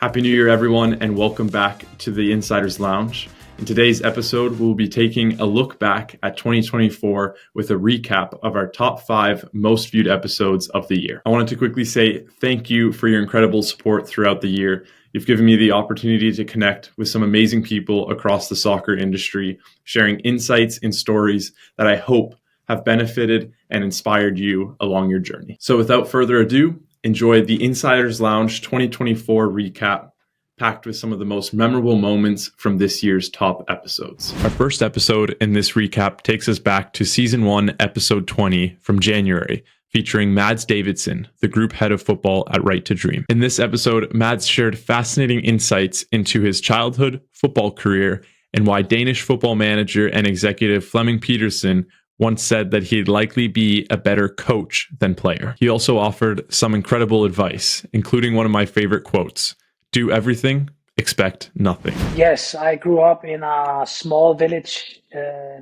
Happy New Year, everyone, and welcome back to the Insiders Lounge. In today's episode, we'll be taking a look back at 2024 with a recap of our top 5 most viewed episodes of the year. I wanted to quickly say thank you for your incredible support throughout the year. You've given me the opportunity to connect with some amazing people across the soccer industry, sharing insights and stories that I hope have benefited and inspired you along your journey. So without further ado, enjoy the Insiders Lounge 2024 recap, packed with some of the most memorable moments from this year's top episodes. Our first episode in this recap takes us back to Season 1, Episode 20 from January, featuring Mads Davidsen, the group head of football at Right to Dream. In this episode, Mads shared fascinating insights into his childhood football career and why Danish football manager and executive Flemming Pedersen once said that he'd likely be a better coach than player. He also offered some incredible advice, including one of my favorite quotes: "Do everything, expect nothing." Yes, I grew up in a small village,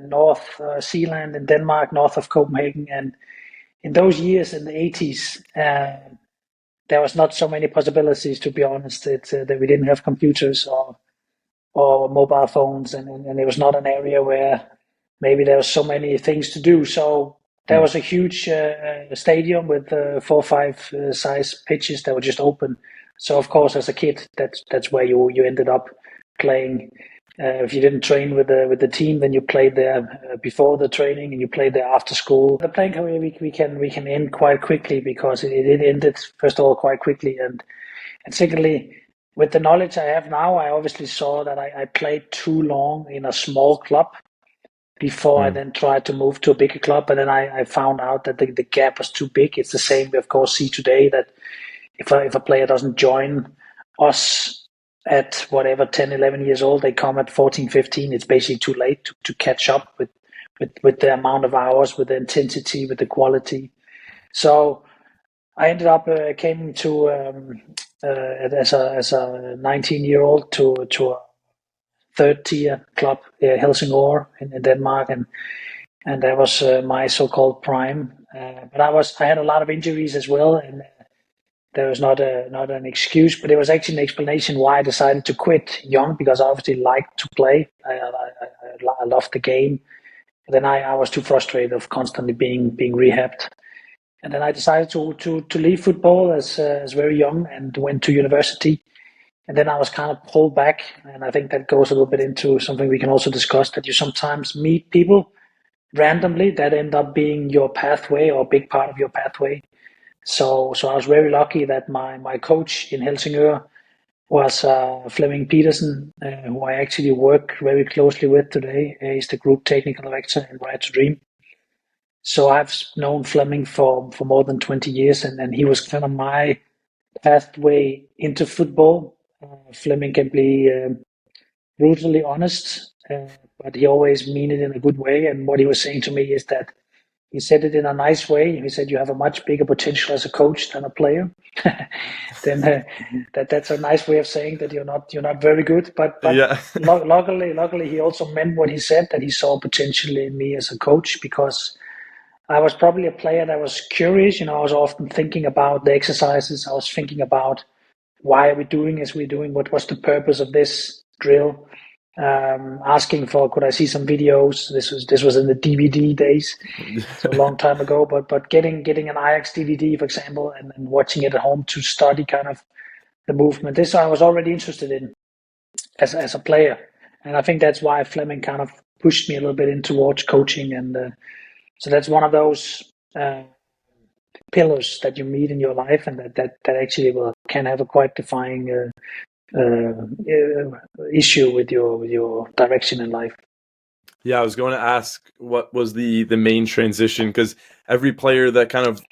North Zealand in Denmark, north of Copenhagen. And in those years, in the 80s, there was not so many possibilities, to be honest. That we didn't have computers or mobile phones, and it was not an area where maybe there was so many things to do. So there was a huge stadium with 4 or 5 size pitches that were just open. So of course, as a kid, that's where you ended up playing. If you didn't train with the team, then you played there before the training, and you played there after school. The playing career we can end quite quickly, because it ended, first of all, quite quickly, and secondly, with the knowledge I have now, I obviously saw that I played too long in a small club before I then tried to move to a bigger club. And then I found out that the gap was too big. It's the same we, of course, see today, that if a player doesn't join us at whatever, 10, 11 years old, they come at 14, 15, it's basically too late to catch up with the amount of hours, with the intensity, with the quality. So I ended up came to as a 19-year-old to a third-tier club, Helsingør in Denmark, and that was my so-called prime. But I had a lot of injuries as well, and there was not an excuse, but it was actually an explanation why I decided to quit young, because I obviously liked to play. I loved the game. But then I was too frustrated of constantly being rehabbed. And then I decided to leave football as very young, and went to university. And then I was kind of pulled back. And I think that goes a little bit into something we can also discuss, that you sometimes meet people randomly that end up being your pathway, or a big part of your pathway. So I was very lucky that my coach in Helsingør was Flemming Pedersen, who I actually work very closely with today. He's the group technical director in Right to Dream. So I've known Flemming for more than 20 years, and he was kind of my pathway into football. Flemming can be brutally honest, but he always mean it in a good way. And what he was saying to me is that he said it in a nice way. He said, "You have a much bigger potential as a coach than a player." Then that's a nice way of saying that you're not very good. But yeah. Luckily, he also meant what he said, that he saw potential in me as a coach, because I was probably a player that was curious. I was often thinking about the exercises. I was thinking about, why are we doing as we're doing? What was the purpose of this drill? Asking for, could I see some videos? This was in the DVD days, so a long time ago. But getting an Ajax DVD, for example, and watching it at home to study kind of the movement. This I was already interested in as a player, and I think that's why Flemming kind of pushed me a little bit in towards coaching. And so that's one of those pillars that you meet in your life, and that actually can have a quite defining issue with your direction in life. Yeah, I was going to ask, what was the main transition? Because every player that kind of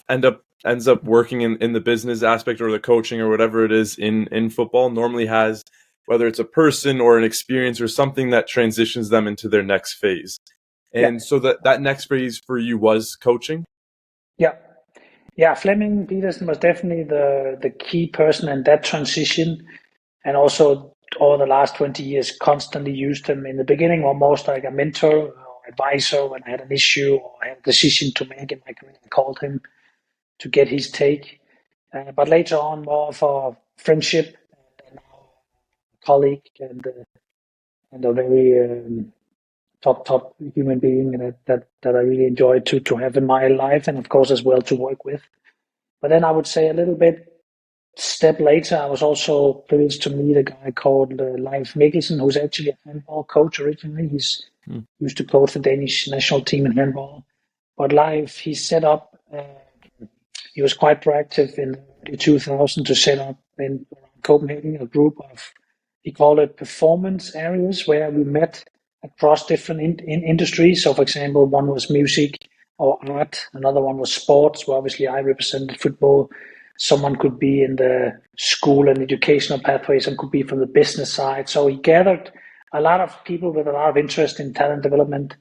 ends up working in the business aspect, or the coaching, or whatever it is in football, normally has, whether it's a person or an experience or something that transitions them into their next phase. And so that next phase for you was coaching? Yeah, Flemming Pedersen was definitely the key person in that transition. And also, all the last 20 years, constantly used him. In the beginning, almost like a mentor or advisor. When I had an issue or I had a decision to make in my career, I called him to get his take. But later on, more for friendship. And now colleague and a very top human being that I really enjoy to have in my life, and of course as well to work with. But then I would say a little bit step later, I was also privileged to meet a guy called Leif Mikkelsen, who's actually a handball coach originally. He's used to coach the Danish national team in handball. But Leif, he set up, he was quite proactive in the 2000 to set up in Copenhagen a group of, he called it performance areas, where we met across different industries. So, for example, one was music or art, another one was sports, where obviously I represented football. Someone could be in the school and educational pathways, and could be from the business side. So he gathered a lot of people with a lot of interest in talent development,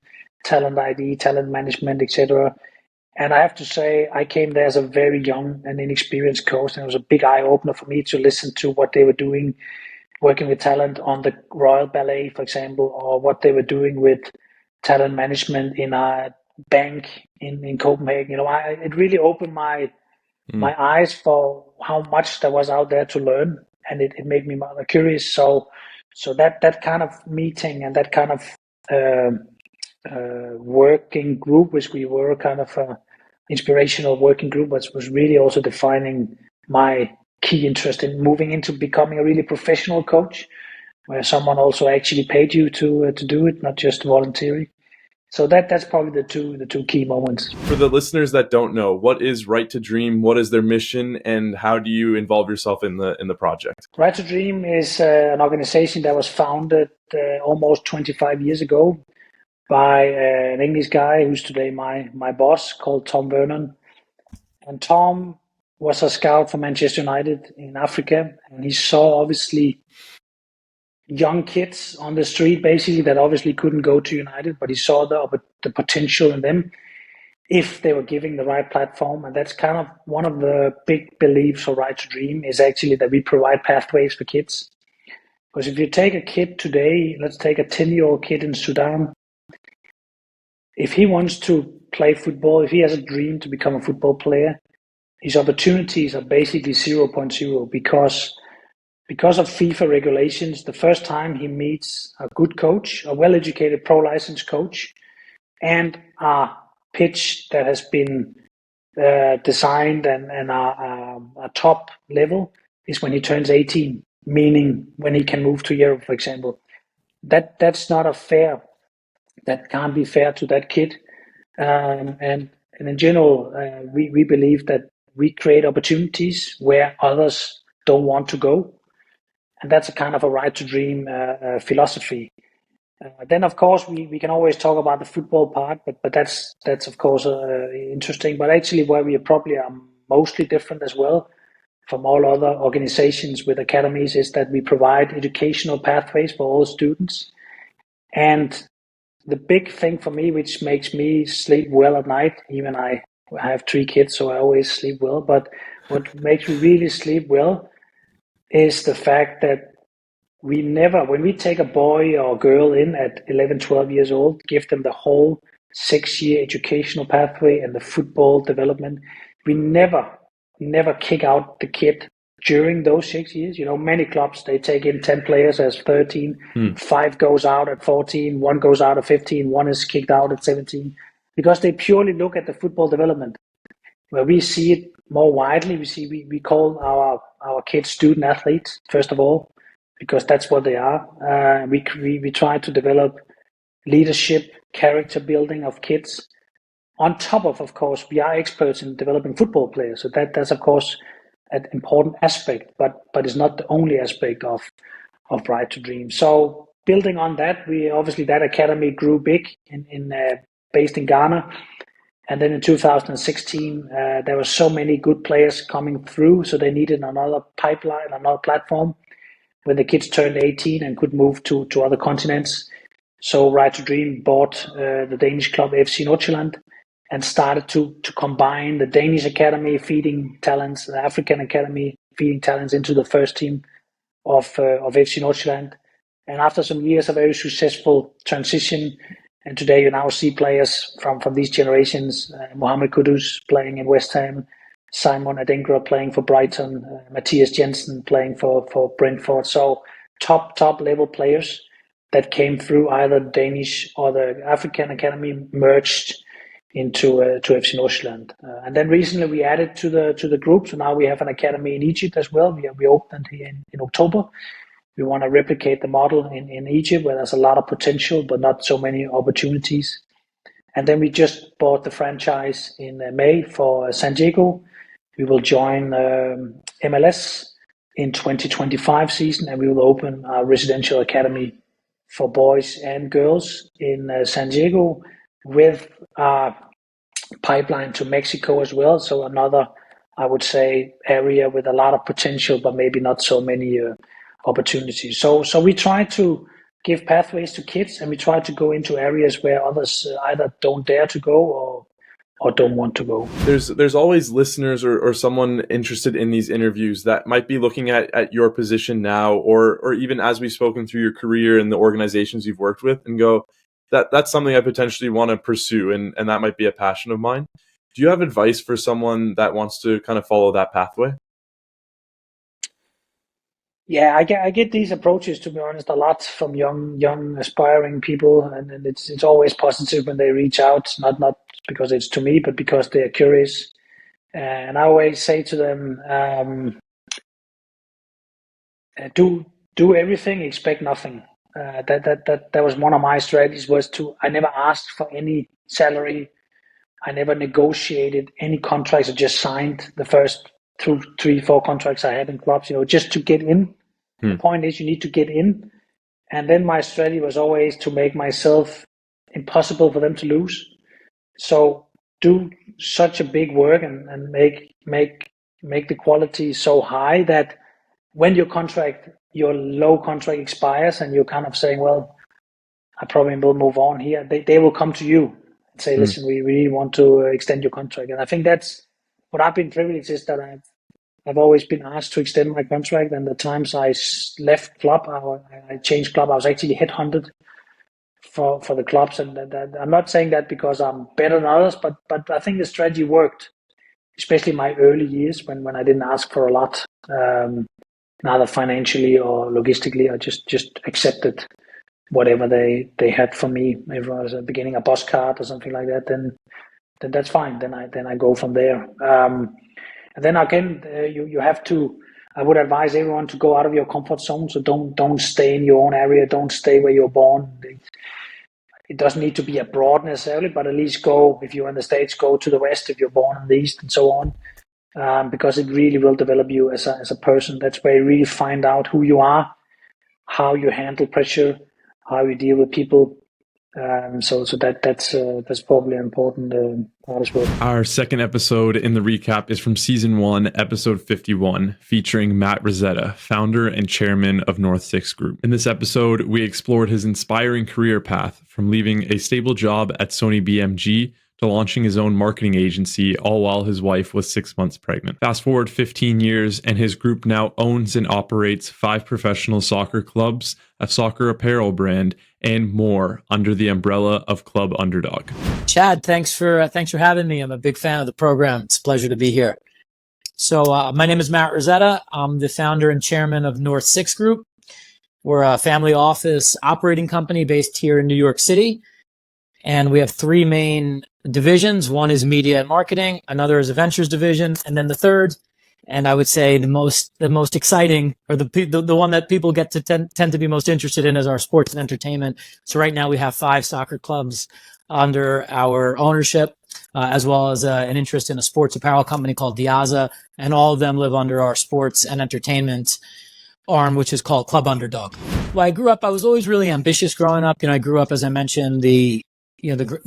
talent ID, talent management, etc. And I have to say, I came there as a very young and inexperienced coach, and it was a big eye opener for me to listen to what they were doing, working with talent on the Royal Ballet, for example, or what they were doing with talent management in a bank in Copenhagen. It really opened my eyes for how much there was out there to learn, and it made me rather curious. So that kind of meeting and that kind of working group, which we were kind of inspirational working group, was really also defining my key interest in moving into becoming a really professional coach, where someone also actually paid you to do it, not just volunteering. So that's probably the two key moments. For the listeners that don't know, what is Right to Dream? What is their mission, and how do you involve yourself in the project? Right to Dream is an organization that was founded almost 25 years ago by an English guy who's today my boss, called Tom Vernon. And Tom was a scout for Manchester United in Africa, and he saw obviously young kids on the street basically that obviously couldn't go to United, but he saw the potential in them if they were given the right platform. And that's kind of one of the big beliefs for Right to Dream, is actually that we provide pathways for kids. Because if you take a kid today, let's take a 10-year-old kid in Sudan, if he wants to play football, if he has a dream to become a football player, his opportunities are basically 0.0, because of FIFA regulations. The first time he meets a good coach, a well-educated pro-licensed coach, and a pitch that has been designed and a top level, is when he turns 18, meaning when he can move to Europe, for example. That's not that can't be fair to that kid. And in general, we believe that we create opportunities where others don't want to go. And that's a kind of a Right to Dream philosophy. Then, of course, we can always talk about the football part, but that's of course interesting. But actually, where we probably are mostly different as well from all other organizations with academies, is that we provide educational pathways for all students. And the big thing for me, which makes me sleep well at night, even I have 3 kids, so I always sleep well, but what makes me really sleep well is the fact that we never, when we take a boy or girl in at 11, 12 years old, give them the whole 6-year educational pathway and the football development, we never kick out the kid during those 6 years. Many clubs, they take in 10 players as 13, 5 goes out at 14, 1 goes out at 15, 1 is kicked out at 17, because they purely look at the football development. Where we see it more widely, we call our kids student athletes, first of all, because that's what they are. We try to develop leadership, character building of kids. On top of course, we are experts in developing football players. So that's of course an important aspect, but it's not the only aspect of Right to Dream. So building on that, that academy grew big based in Ghana. And then in 2016, there were so many good players coming through, so they needed another pipeline, another platform, when the kids turned 18 and could move to other continents. So Right to Dream bought the Danish club FC Nordsjælland and started to combine the Danish academy feeding talents, the African academy feeding talents into the first team of FC Nordsjælland. And after some years, a very successful transition. And today you now see players from these generations, Mohamed Kudus playing in West Ham, Simon Adengra playing for Brighton, Matthias Jensen playing for Brentford. So top level players that came through either Danish or the African Academy merged into to FC Nordsjælland. And then recently we added to the group, so now we have an academy in Egypt as well. We opened here in October. We want to replicate the model in Egypt, where there's a lot of potential but not so many opportunities. And then we just bought the franchise in May for San Diego. We will join MLS in 2025 season, and we will open a residential academy for boys and girls in San Diego, with a pipeline to Mexico as well. So another, I would say, area with a lot of potential, but maybe not so many opportunities. So we try to give pathways to kids, and we try to go into areas where others either don't dare to go or don't want to go. There's always listeners or someone interested in these interviews that might be looking at your position now, or even as we've spoken through your career and the organizations you've worked with, and go, that's something I potentially want to pursue, and that might be a passion of mine. Do you have advice for someone that wants to kind of follow that pathway? Yeah, I get these approaches, to be honest, a lot from young aspiring people, and it's always positive when they reach out, not because it's to me, but because they are curious. And I always say to them, do everything, expect nothing. That was one of my strategies, I never asked for any salary. I never negotiated any contracts. I just signed the first 2, 3, 4 contracts I had in clubs, just to get in. The point is, you need to get in. And then my strategy was always to make myself impossible for them to lose. So do such a big work and make the quality so high that when your low contract expires and you're kind of saying, well, I probably will move on here, they will come to you and say, listen, we really want to extend your contract. And I think that's what I've been privileged, is that I've always been asked to extend my contract, and the times I left club, I changed club, I was actually headhunted for the clubs. And I'm not saying that because I'm better than others, but I think the strategy worked, especially my early years when I didn't ask for a lot, neither financially or logistically. I just accepted whatever they had for me. If it was at the beginning a bus card or something like that, then that's fine. Then I go from there. And then again, you have to. I would advise everyone to go out of your comfort zone. So don't stay in your own area. Don't stay where you're born. It doesn't need to be abroad necessarily, but at least go. If you're in the States, go to the West if you're born in the East, and so on, because it really will develop you as a person. That's where you really find out who you are, how you handle pressure, how you deal with people. So that's probably an important part as well. Our second episode in the recap is from season 1, episode 51, featuring Matt Rizzetta, founder and chairman of North 6 Group. In this episode, we explored his inspiring career path from leaving a stable job at Sony BMG to launching his own marketing agency, all while his wife was 6 months pregnant. Fast forward 15 years, and his group now owns and operates 5 professional soccer clubs, a soccer apparel brand, and more under the umbrella of Club Underdog. Chad, thanks for having me. I'm a big fan of the program. It's a pleasure to be here. So my name is Matt Rizzetta. I'm the founder and chairman of North 6 Group. We're a family office operating company based here in New York City. And we have 3 main divisions. One is media and marketing. Another is a ventures division. And then the third, and I would say the most exciting, or the one that people get to tend to be most interested in, is our sports and entertainment. So right now we have 5 soccer clubs under our ownership, as well as an interest in a sports apparel company called Diaza, and all of them live under our sports and entertainment arm, which is called Club Underdog. Well, I was always really ambitious growing up. I grew up, as I mentioned, the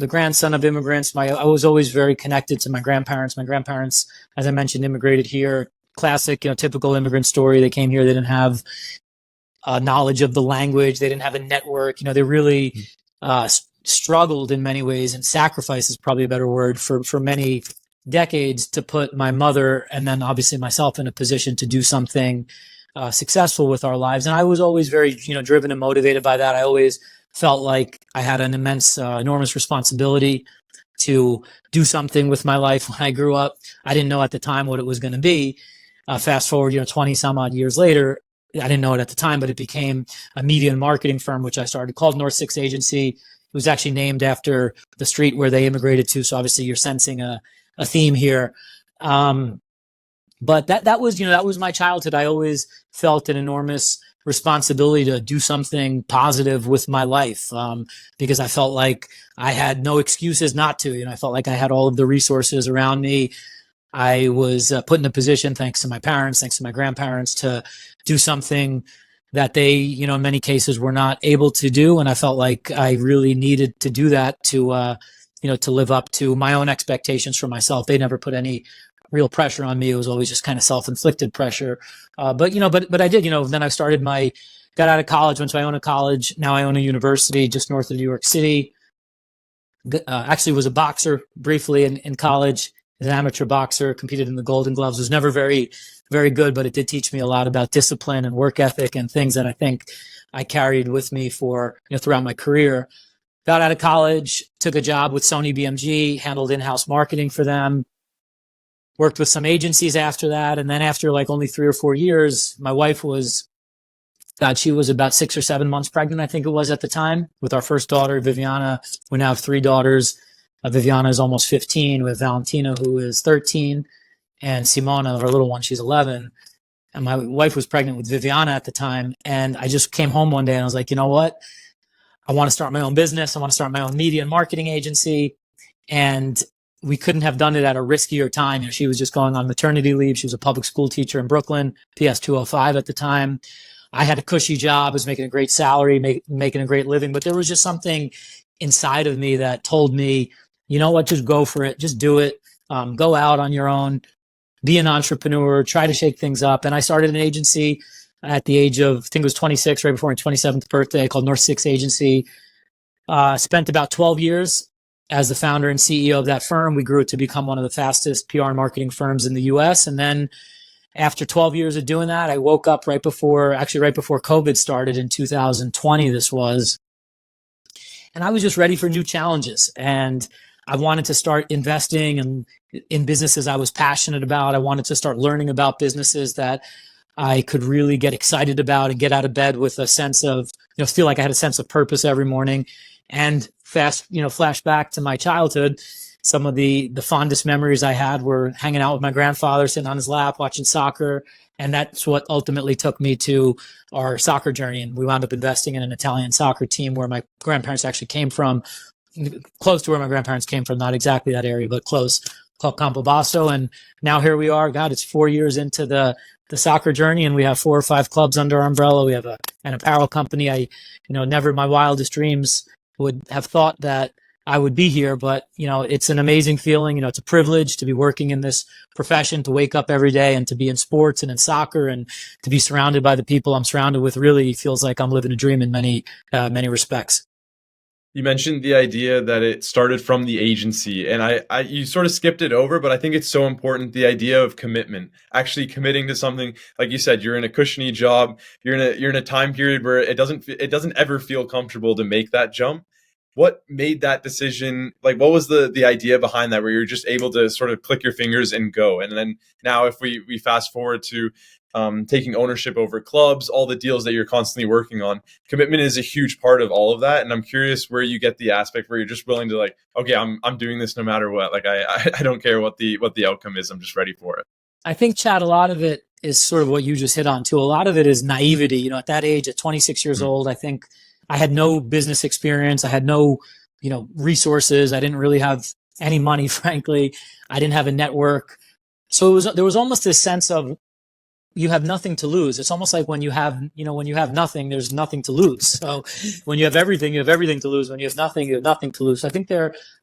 grandson of immigrants. I was always very connected to my grandparents. My grandparents, as I mentioned, immigrated here. Classic, typical immigrant story. They came here. They didn't have knowledge of the language. They didn't have a network. They really struggled in many ways, and sacrificed is probably a better word, for many decades, to put my mother and then obviously myself in a position to do something successful with our lives. And I was always very, driven and motivated by that. I always felt like I had an enormous responsibility to do something with my life when I grew up. I didn't know at the time what it was going to be. Fast forward, 20 some odd years later, I didn't know it at the time, but it became a media and marketing firm, which I started, called North 6 Agency. It was actually named after the street where they immigrated to. So obviously you're sensing a theme here. But that was, that was my childhood. I always felt an enormous responsibility to do something positive with my life, because I felt like I had no excuses not to. I felt like I had all of the resources around me. I was put in a position, thanks to my parents, thanks to my grandparents, to do something that they, in many cases were not able to do. And I felt like I really needed to do that to, to live up to my own expectations for myself. They never put any real pressure on me. It was always just kind of self-inflicted pressure. But I did, then I got out of college, went to Iona College. Now I own a university just north of New York City. Actually was a boxer briefly in college, as an amateur boxer, competed in the Golden Gloves, was never very, very good, but it did teach me a lot about discipline and work ethic and things that I think I carried with me for, throughout my career. Got out of college, took a job with Sony BMG, handled in-house marketing for them, worked with some agencies after that. And then after like only 3 or 4 years, my wife was, she was about 6 or 7 months pregnant, I think it was at the time, with our first daughter, Viviana. We now have 3 daughters. Viviana is almost 15, with Valentina, who is 13, and Simona, our little one, she's 11. And my wife was pregnant with Viviana at the time. And I just came home one day and I was like, you know what? I want to start my own business. I want to start my own media and marketing agency. And we couldn't have done it at a riskier time. She was just going on maternity leave. She was a public school teacher in Brooklyn, PS 205 at the time. I had a cushy job, was making a great salary, making a great living. But there was just something inside of me that told me, you know what, just go for it. Just do it. Go out on your own. Be an entrepreneur. Try to shake things up. And I started an agency at the age of, I think it was 26, right before my 27th birthday, called North 6 Agency. Spent about 12 years as the founder and CEO of that firm. We grew it to become one of the fastest PR and marketing firms in the US. And then after 12 years of doing that, I woke up right before COVID started in 2020, this was. And I was just ready for new challenges. And I wanted to start investing in businesses I was passionate about. I wanted to start learning about businesses that I could really get excited about and get out of bed with a sense of, feel like I had a sense of purpose every morning. And flash back to my childhood, some of the fondest memories I had were hanging out with my grandfather, sitting on his lap, watching soccer. And that's what ultimately took me to our soccer journey. And we wound up investing in an Italian soccer team where my grandparents actually came from, close to where my grandparents came from, not exactly that area, but close, called Campobasso. And now here we are. God, it's 4 years into the soccer journey, and we have 4 or 5 clubs under our umbrella. We have an apparel company. I, never in my wildest dreams would have thought that I would be here, but it's an amazing feeling. It's a privilege to be working in this profession, to wake up every day and to be in sports and in soccer and to be surrounded by the people I'm surrounded with. Really feels like I'm living a dream in many respects. You mentioned the idea that it started from the agency, and you sort of skipped it over, but I think it's so important, the idea of commitment, actually committing to something. Like you said, you're in a cushiony job, you're in a time period where it doesn't ever feel comfortable to make that jump. What made that decision? Like, what was the idea behind that, where you're just able to sort of click your fingers and go? And then now if we fast forward to taking ownership over clubs, all the deals that you're constantly working on, commitment is a huge part of all of that. And I'm curious where you get the aspect where you're just willing to, like, okay, I'm doing this no matter what. Like, I don't care what the outcome is. I'm just ready for it. I think, Chad, a lot of it is sort of what you just hit on too. A lot of it is naivety. At that age, at 26 years old, I think I had no business experience. I had no, resources. I didn't really have any money, frankly. I didn't have a network. So there was almost this sense of, you have nothing to lose. It's almost like when you have nothing, there's nothing to lose. So when you have everything, you have everything to lose. When you have nothing, you have nothing to lose. So I think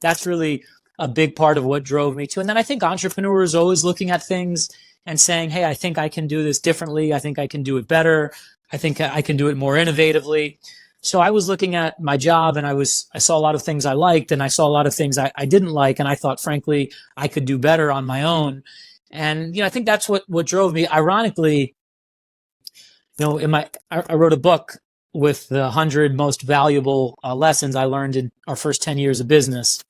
that's really a big part of what drove me to. And then I think entrepreneurs are always looking at things and saying, hey, I think I can do this differently. I think I can do it better. I think I can do it more innovatively. So I was looking at my job and I saw a lot of things I liked and I saw a lot of things I didn't like. And I thought, frankly, I could do better on my own. And, I think that's what drove me. Ironically, I wrote a book with the 100 most valuable lessons I learned in our first 10 years of business.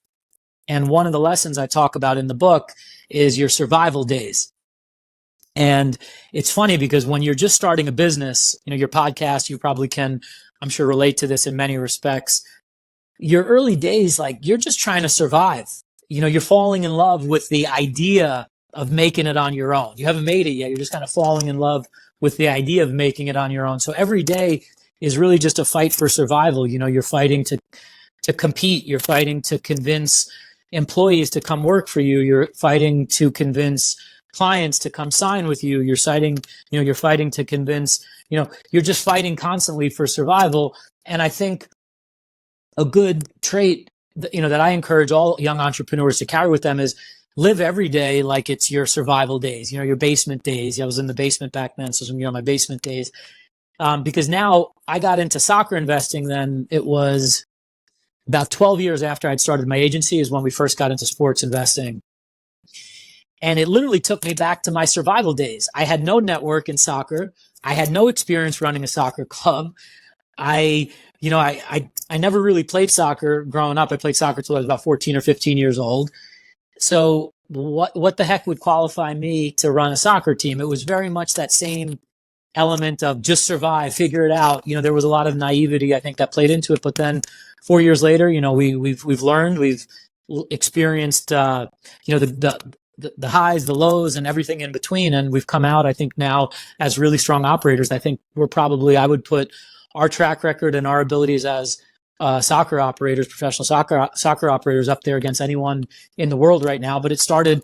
And one of the lessons I talk about in the book is your survival days. And it's funny because when you're just starting a business, your podcast, you probably can, I'm sure, relate to this in many respects. Your early days, like you're just trying to survive. You're falling in love with the idea of making it on your own. You haven't made it yet. You're just kind of falling in love with the idea of making it on your own. So every day is really just a fight for survival. You're fighting to compete. You're fighting to convince employees to come work for you. You're fighting to convince clients to come sign with you. You're fighting to convince, you're just fighting constantly for survival. And I think a good trait that I encourage all young entrepreneurs to carry with them is live every day like it's your survival days, your basement days. I was in the basement back then, so my basement days. Because now I got into soccer investing, then it was about 12 years after I'd started my agency is when we first got into sports investing. And it literally took me back to my survival days. I had no network in soccer. I had no experience running a soccer club. I never really played soccer growing up. I played soccer till I was about 14 or 15 years old. So what the heck would qualify me to run a soccer team? It was very much that same element of just survive, figure it out. There was a lot of naivety, I think, that played into it. But then 4 years later, we've learned, we've experienced, the highs, the lows, and everything in between. And we've come out, I think, now as really strong operators. I think I would put our track record and our abilities as soccer operators, professional soccer operators, up there against anyone in the world right now. But it started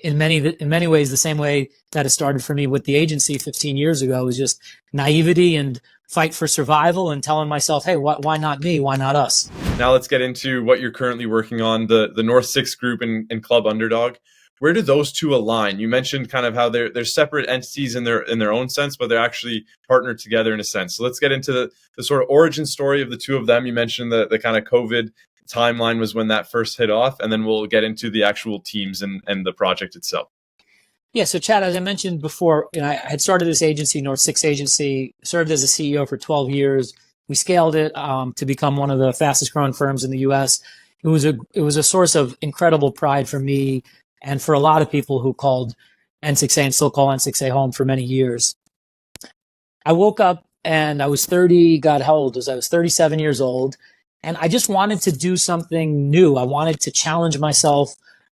in many ways the same way that it started for me with the agency 15 years ago. It was just naivety and fight for survival and telling myself, hey, why not me? Why not us? Now let's get into what you're currently working on, the North 6 group and Club Underdog. Where do those two align? You mentioned kind of how they're separate entities in their own sense, but they're actually partnered together in a sense. So let's get into the sort of origin story of the two of them. You mentioned the kind of COVID timeline was when that first hit off, and then we'll get into the actual teams and the project itself. Yeah, so Chad, as I mentioned before, I had started this agency, North 6 Agency, served as a CEO for 12 years. We scaled it to become one of the fastest growing firms in the U.S. It was a source of incredible pride for me and for a lot of people who called N6A and still call N6A home for many years. I woke up and I was 30, God, how old was I? I was 37 years old. And I just wanted to do something new. I wanted to challenge myself,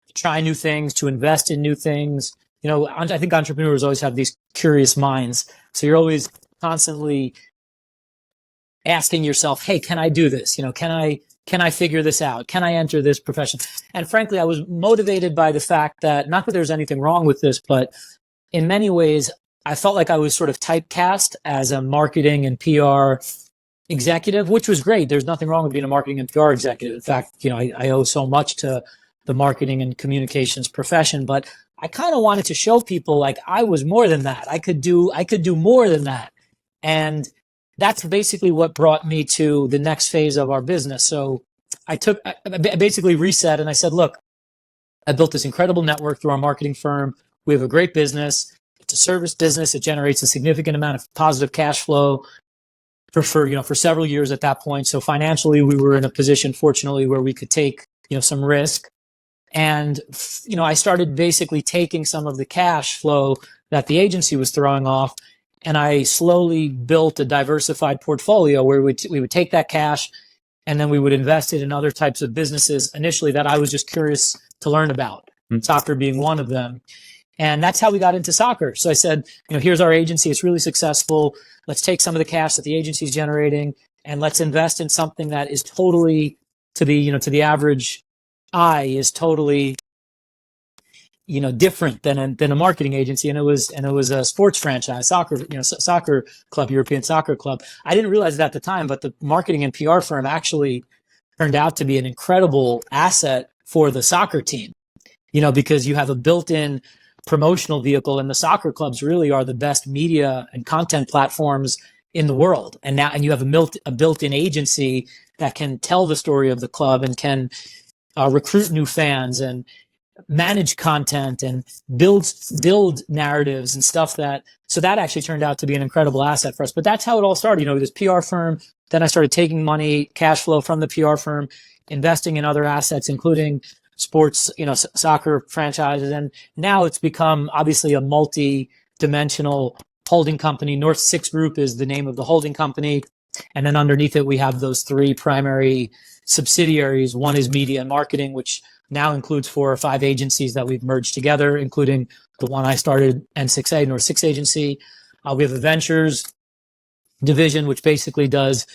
to try new things, to invest in new things. I think entrepreneurs always have these curious minds. So you're always constantly asking yourself, hey, can I do this? Can I figure this out? Can I enter this profession? And frankly, I was motivated by the fact that, not that there's anything wrong with this, but in many ways, I felt like I was sort of typecast as a marketing and PR executive, which was great. There's nothing wrong with being a marketing and PR executive. In fact, I owe so much to the marketing and communications profession, but I kind of wanted to show people like I was more than that. I could do more than that. And that's basically what brought me to the next phase of our business. So I basically reset and I said, look, I built this incredible network through our marketing firm. We have a great business. It's a service business. It generates a significant amount of positive cash flow for several years at that point. So financially, we were in a position, fortunately, where we could take, some risk. And, I started basically taking some of the cash flow that the agency was throwing off, and I slowly built a diversified portfolio where we would take that cash and then we would invest it in other types of businesses initially that I was just curious to learn about, soccer being one of them. And that's how we got into soccer. So I said, here's our agency. It's really successful. Let's take some of the cash that the agency is generating and let's invest in something that is totally, to the average eye, is totally, different than a marketing agency. And it was a sports franchise, soccer club, European soccer club. I didn't realize it at the time, but the marketing and PR firm actually turned out to be an incredible asset for the soccer team, because you have a built-in promotional vehicle, and the soccer clubs really are the best media and content platforms in the world. And you have a built-in agency that can tell the story of the club and can recruit new fans and manage content and build narratives and stuff so that actually turned out to be an incredible asset for us. But that's how it all started, this PR firm. Then I started taking money, cash flow from the PR firm, investing in other assets, including sports, soccer franchises. And now it's become obviously a dimensional holding company. North Six Group is the name of the holding company. And then underneath it, we have those three primary subsidiaries. One is media and marketing, which now includes 4 or 5 agencies that we've merged together, including the one I started, N6A, North Six Agency. We have a ventures division, which basically does,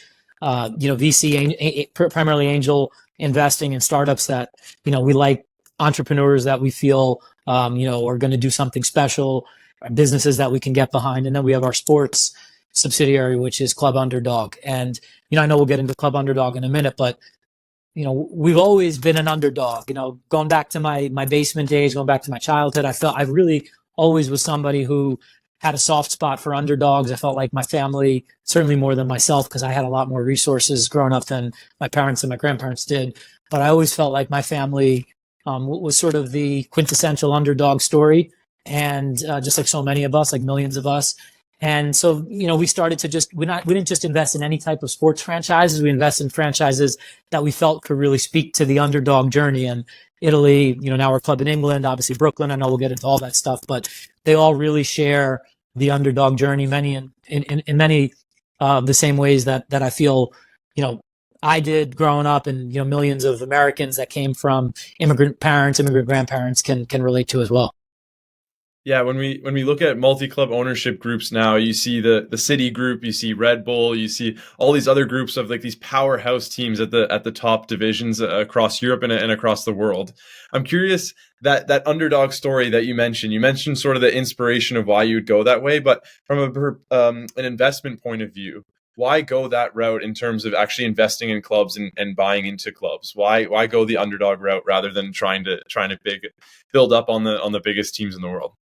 VC, primarily angel investing in startups that, we like, entrepreneurs that we feel, are going to do something special, businesses that we can get behind. And then we have our sports subsidiary, which is Club Underdog. And, I know we'll get into Club Underdog in a minute, but, we've always been an underdog, going back to my basement days, going back to my childhood. I really always was somebody who had a soft spot for underdogs. I felt like my family, certainly more than myself, because I had a lot more resources growing up than my parents and my grandparents did. But I always felt like my family was sort of the quintessential underdog story. And just like so many of us, like millions of us. And so, we started to we didn't just invest in any type of sports franchises. We invested in franchises that we felt could really speak to the underdog journey. And Italy, now we're Club in England, obviously Brooklyn. I know we'll get into all that stuff, but they all really share the underdog journey, many in many the same ways that I feel, I did growing up, and millions of Americans that came from immigrant parents, immigrant grandparents can relate to as well. Yeah, when we look at multi-club ownership groups now, you see the City Group, you see Red Bull, you see all these other groups of like these powerhouse teams at the top divisions across Europe and across the world. I'm curious that underdog story that you mentioned sort of the inspiration of why you would go that way, but from an investment point of view, why go that route in terms of actually investing in clubs and buying into clubs? Why go the underdog route rather than trying to build up on the biggest teams in the world?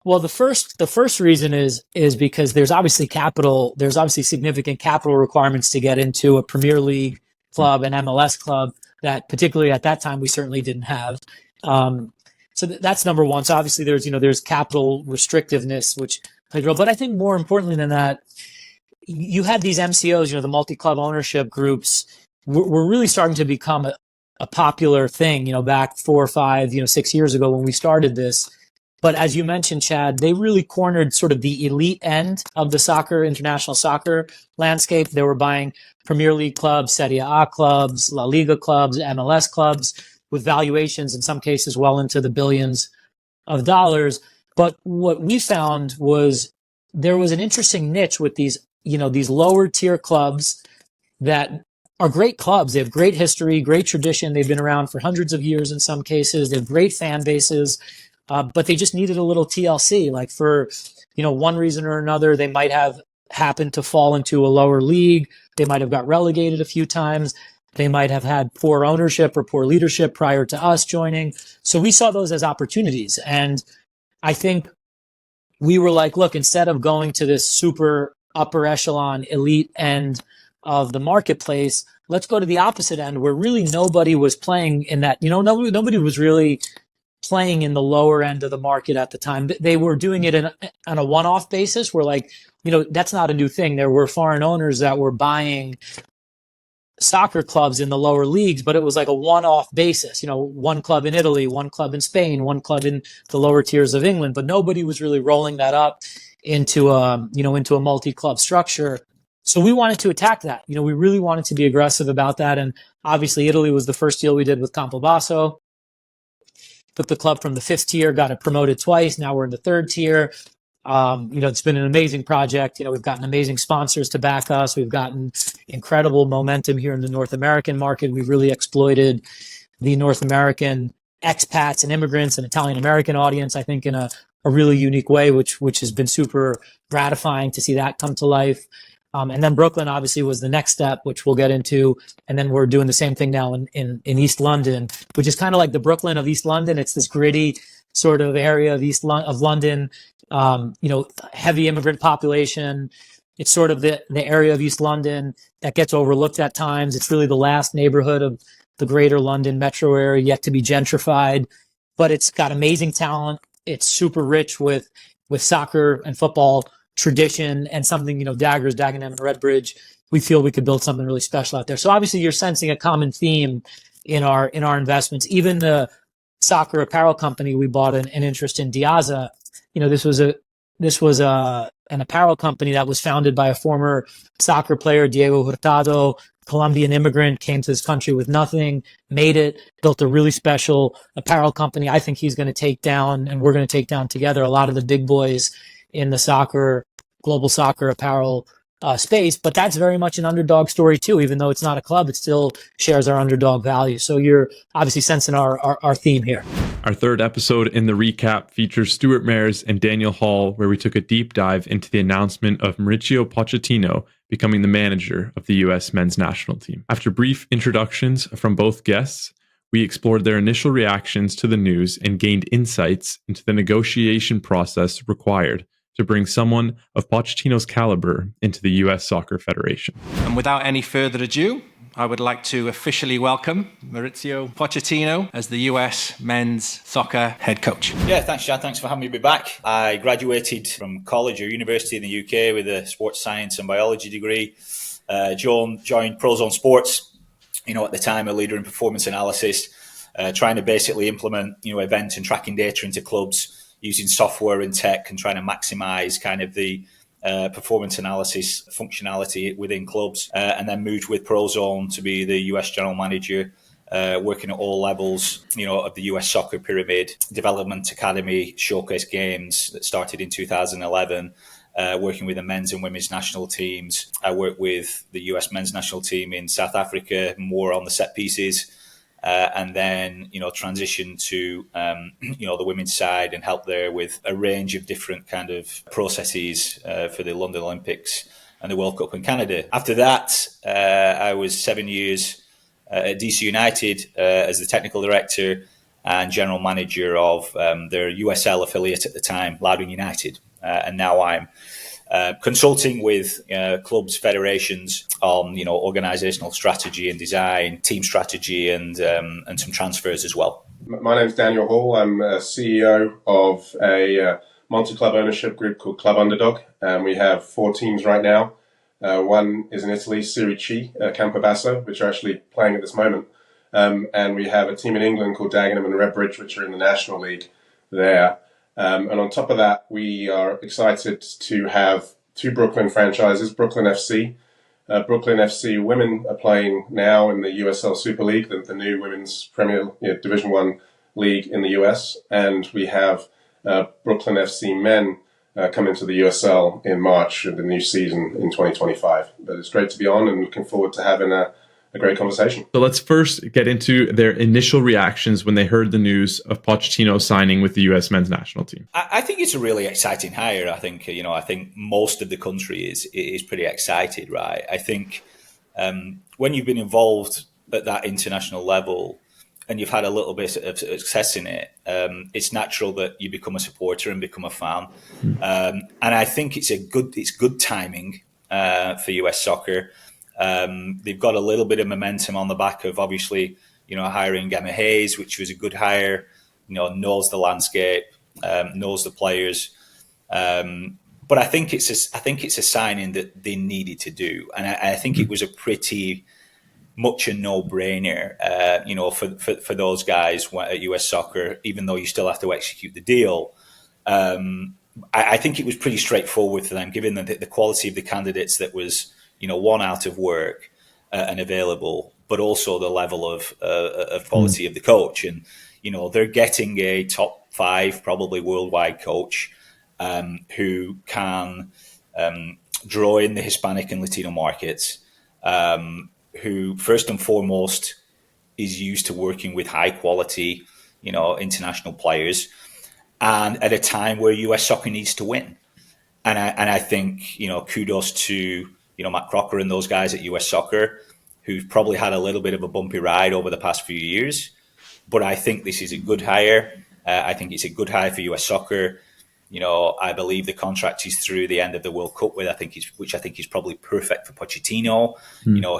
Well, the first reason is because there's obviously significant capital requirements to get into a Premier League club, an MLS club, that particularly at that time we certainly didn't have. So that's number one. So obviously there's capital restrictiveness, which played a role. But I think more importantly than that, you had these MCOs, the multi-club ownership groups, were really starting to become a popular thing, back 4 or 5, 6 years ago when we started this. But as you mentioned, Chad, they really cornered sort of the elite end of the international soccer landscape. They were buying Premier League clubs, Serie A clubs, La Liga clubs, MLS clubs, with valuations in some cases well into the billions of dollars. But what we found was there was an interesting niche with these lower tier clubs that are great clubs. They have great history, great tradition. They've been around for hundreds of years in some cases. They have great fan bases. But they just needed a little TLC, like for, one reason or another, they might have happened to fall into a lower league. They might have got relegated a few times. They might have had poor ownership or poor leadership prior to us joining. So we saw those as opportunities. And I think we were like, look, instead of going to this super upper echelon elite end of the marketplace, let's go to the opposite end where really nobody was playing in that, nobody was really playing in the lower end of the market at the time. They were doing it on a one-off basis where that's not a new thing. There were foreign owners that were buying soccer clubs in the lower leagues, but it was like a one-off basis, one club in Italy, one club in Spain, one club in the lower tiers of England, but nobody was really rolling that up into a multi-club structure. So we wanted to attack that. We really wanted to be aggressive about that. And obviously Italy was the first deal we did with Campobasso. Took the club from the 5th tier, got it promoted twice. Now we're in the 3rd tier. It's been an amazing project. We've gotten amazing sponsors to back us. We've gotten incredible momentum here in the North American market. We've really exploited the North American expats and immigrants and Italian American audience, I think, in a really unique way, which has been super gratifying to see that come to life. And then Brooklyn obviously was the next step, which we'll get into. And then we're doing the same thing now in East London, which is kind of like the Brooklyn of East London. It's this gritty sort of area of London, heavy immigrant population. It's sort of the area of East London that gets overlooked at times. It's really the last neighborhood of the greater London metro area yet to be gentrified, but it's got amazing talent. It's super rich with soccer and football tradition and something, Daggers, Dagenham, and Redbridge. We feel we could build something really special out there. So obviously you're sensing a common theme in our investments. Even the soccer apparel company we bought an interest in, Diaza. This was a This was an apparel company that was founded by a former soccer player, Diego Hurtado, Colombian immigrant, came to this country with nothing, made it, built a really special apparel company. I think he's going to take down, and we're going to take down together, a lot of the big boys in the global soccer apparel space. But that's very much an underdog story too. Even though it's not a club, it still shares our underdog value. So you're obviously sensing our theme here. Our third episode in the recap features Stuart Mayers and Daniel Hall, where we took a deep dive into the announcement of Mauricio Pochettino becoming the manager of the U.S. men's national team. After brief introductions from both guests, we explored their initial reactions to the news and gained insights into the negotiation process required to bring someone of Pochettino's caliber into the U.S. Soccer Federation. And without any further ado, I would like to officially welcome Mauricio Pochettino as the US men's soccer head coach. Yeah, thanks, Chad. Thanks for having me back. I graduated from college or university in the UK with a sports science and biology degree. Joined Prozone Sports, at the time a leader in performance analysis, trying to basically implement, event and tracking data into clubs using software and tech and trying to maximize kind of the performance analysis functionality within clubs, and then moved with Prozone to be the US general manager, working at all levels, of the US soccer pyramid, development academy, showcase games that started in 2011, working with the men's and women's national teams. I worked with the US men's national team in South Africa, more on the set pieces. And then, transition to, the women's side and help there with a range of different kind of processes for the London Olympics and the World Cup in Canada. After that, I was 7 years at DC United as the technical director and general manager of their USL affiliate at the time, Loudoun United. And now I'm consulting with clubs, federations on organizational strategy and design, team strategy, and some transfers as well. My name's Daniel Hall. I'm CEO of a multi-club ownership group called Club Underdog. We have 4 teams right now. One is in Italy, Serie C, Campobasso, which are actually playing at this moment. And we have a team in England called Dagenham and Redbridge, which are in the National League there. And on top of that, we are excited to have 2 Brooklyn franchises, Brooklyn FC. Brooklyn FC women are playing now in the USL Super League, the new women's Premier Division 1 league in the US. And we have Brooklyn FC men coming to the USL in March of the new season in 2025. But it's great to be on and looking forward to having a great conversation. So let's first get into their initial reactions when they heard the news of Pochettino signing with the U.S. men's national team. I think it's a really exciting hire. I think most of the country is pretty excited, right? I think when you've been involved at that international level and you've had a little bit of success in it, it's natural that you become a supporter and become a fan. And I think it's good timing for US soccer. They've got a little bit of momentum on the back of obviously, hiring Gemma Hayes, which was a good hire, knows the landscape, knows the players. But I think it's a signing that they needed to do. And I think it was a pretty much a no-brainer, for those guys at US soccer, even though you still have to execute the deal. I think it was pretty straightforward for them, given the quality of the candidates that was, one out of work and available, but also the level of quality of the coach. And, they're getting a top 5, probably worldwide coach who can draw in the Hispanic and Latino markets, who first and foremost is used to working with high quality, international players, and at a time where US soccer needs to win. And I think, kudos to, Matt Crocker and those guys at US Soccer, who've probably had a little bit of a bumpy ride over the past few years. But I think this is a good hire. I think it's a good hire for US Soccer. I believe the contract is through the end of the World Cup, which I think is probably perfect for Pochettino.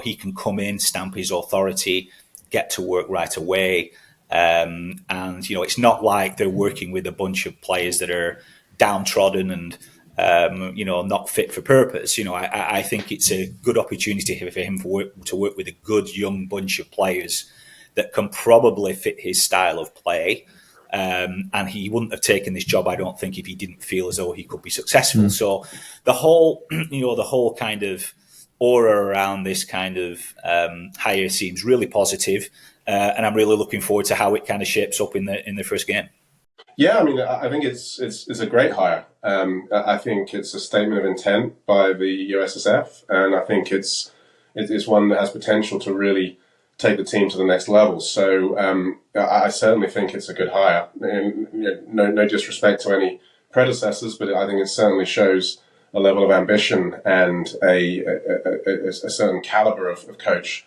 He can come in, stamp his authority, get to work right away. And, it's not like they're working with a bunch of players that are downtrodden and not fit for purpose. I think it's a good opportunity for him to work with a good young bunch of players that can probably fit his style of play. And he wouldn't have taken this job, I don't think, if he didn't feel as though he could be successful. So the whole kind of aura around this kind of hire seems really positive, and I'm really looking forward to how it kind of shapes up in the first game. Yeah, I mean, I think it's a great hire. I think it's a statement of intent by the USSF, and I think it's one that has potential to really take the team to the next level. So I certainly think it's a good hire. And, no disrespect to any predecessors, but I think it certainly shows a level of ambition and a certain caliber of coach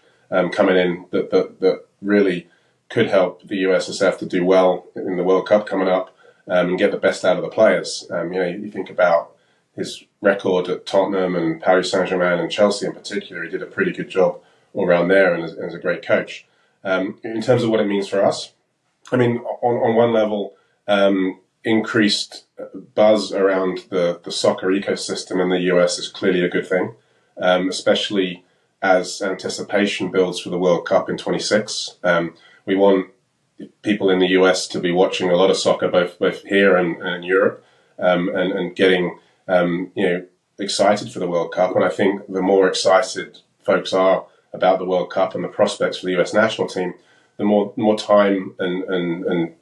coming in that really could help the USSF to do well in the World Cup coming up and get the best out of the players. You think about his record at Tottenham and Paris Saint-Germain and Chelsea in particular. He did a pretty good job all around there and is a great coach. In terms of what it means for us, I mean, on one level, increased buzz around the soccer ecosystem in the US is clearly a good thing, especially as anticipation builds for the World Cup in 26. We want people in the US to be watching a lot of soccer, both here and in Europe, and getting excited for the World Cup. And I think the more excited folks are about the World Cup and the prospects for the US national team, the more time and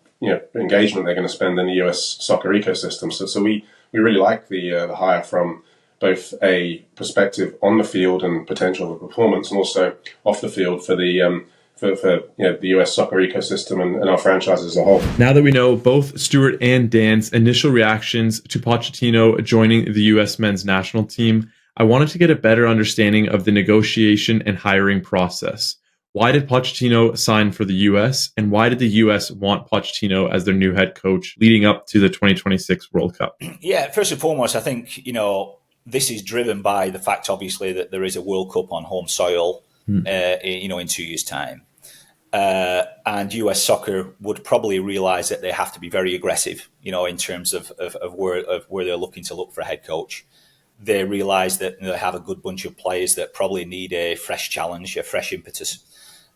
engagement they're going to spend in the US soccer ecosystem. So we really like the hire from both a perspective on the field and potential for performance, and also off the field for the the US soccer ecosystem and our franchise as a whole. Now that we know both Stuart and Dan's initial reactions to Pochettino joining the US men's national team, I wanted to get a better understanding of the negotiation and hiring process. Why did Pochettino sign for the US, and why did the US want Pochettino as their new head coach leading up to the 2026 World Cup? Yeah, first and foremost, I think, this is driven by the fact, obviously, that there is a World Cup on home soil, in 2 years' time. And US soccer would probably realize that they have to be very aggressive, in terms of where they're looking to look for a head coach. They realize that they have a good bunch of players that probably need a fresh challenge, a fresh impetus.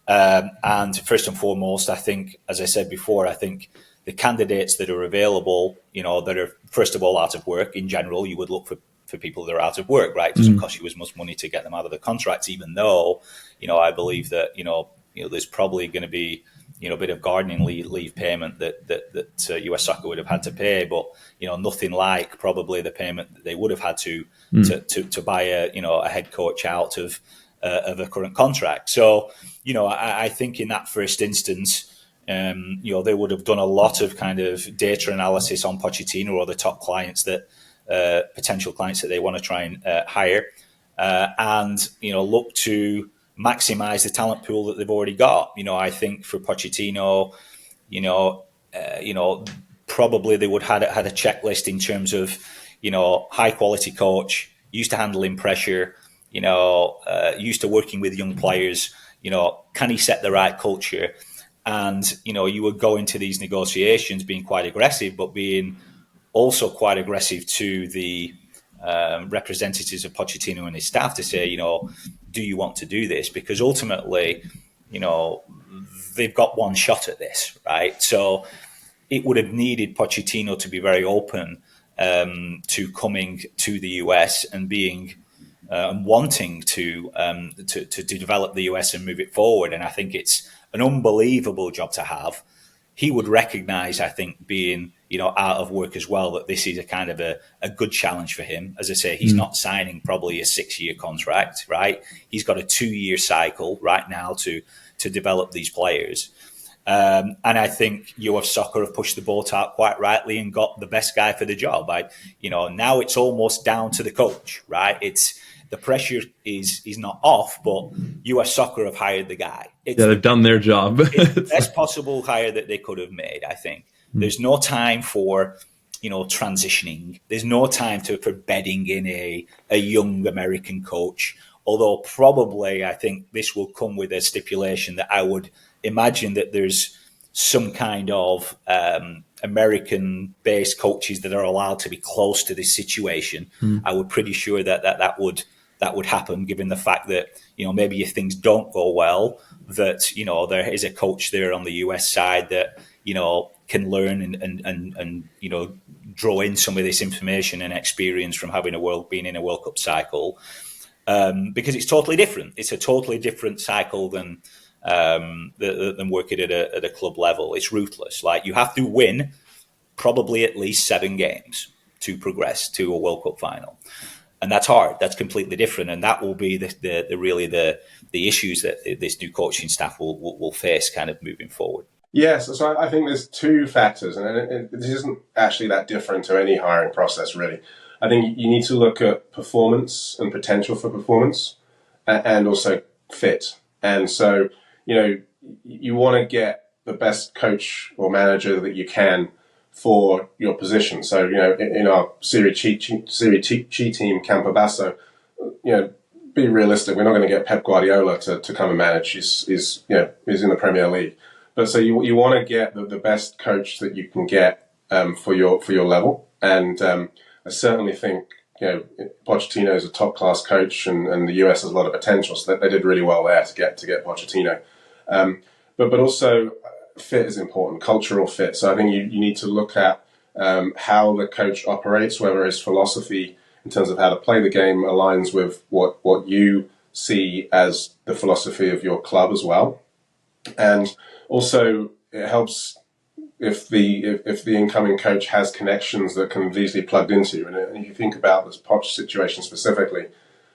And first and foremost, I think, as I said before, I think the candidates that are available, that are, first of all, out of work in general, you would look for people that are out of work, right? It doesn't cost you as much money to get them out of the contracts, even though, I believe that, there's probably going to be, a bit of gardening leave payment that US Soccer would have had to pay, but, nothing like probably the payment that they would have had to buy a head coach out of a current contract. So, I think in that first instance, they would have done a lot of kind of data analysis on Pochettino or the top clients that potential clients that they want to try and hire, and look to maximize the talent pool that they've already got. I think for Pochettino, probably they would had a checklist in terms of high quality coach, used to handling pressure, used to working with young players. Can he set the right culture? And you would go into these negotiations being quite aggressive, but being also quite aggressive to the representatives of Pochettino and his staff to say, do you want to do this? Because ultimately, they've got one shot at this, right? So it would have needed Pochettino to be very open to coming to the US and being wanting to develop the US and move it forward. And I think it's an unbelievable job to have. He would recognize, I think, being out of work as well, that this is a kind of a good challenge for him. As I say, he's not signing probably a 6-year contract, right? He's got a 2-year cycle right now to develop these players. And I think US Soccer have pushed the boat out quite rightly and got the best guy for the job. Now it's almost down to the coach, right? The pressure is not off, but US Soccer have hired the guy. They've done their job. It's the best possible hire that they could have made, I think. There's no time for, transitioning. There's no time for bedding in a young American coach. Although probably I think this will come with a stipulation that I would imagine that there's some kind of American-based coaches that are allowed to be close to this situation. I would pretty sure that would happen, given the fact that, maybe if things don't go well, that, there is a coach there on the US side that, can learn and draw in some of this information and experience from being in a World Cup cycle, because it's totally different. It's a totally different cycle than working at a club level. It's ruthless. Like, you have to win probably at least 7 games to progress to a World Cup final. And that's hard. That's completely different. And that will be the issues that this new coaching staff will face kind of moving forward. Yes, so I think there's 2 factors, and this isn't actually that different to any hiring process, really. I think you need to look at performance and potential for performance, and also fit. And so, you want to get the best coach or manager that you can for your position. So, in our Serie C team, Campobasso, be realistic. We're not going to get Pep Guardiola to come and manage. He's in the Premier League. But so you want to get the best coach that you can get for your level. And I certainly think, Pochettino is a top class coach, and the US has a lot of potential. So they did really well there to get Pochettino. But also, fit is important, cultural fit. So I think you need to look at how the coach operates, whether his philosophy in terms of how to play the game aligns with what you see as the philosophy of your club as well. And also, it helps if the incoming coach has connections that can be easily plugged into. And if you think about this Poch situation specifically,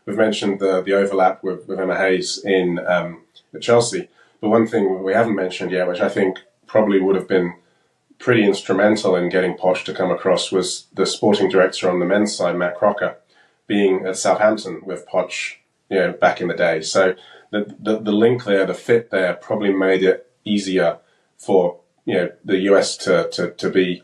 we've mentioned the overlap with Emma Hayes at Chelsea. But one thing we haven't mentioned yet, which I think probably would have been pretty instrumental in getting Poch to come across, was the sporting director on the men's side, Matt Crocker, being at Southampton with Poch, back in the day. So the link there, the fit there, probably made it easier for the US to be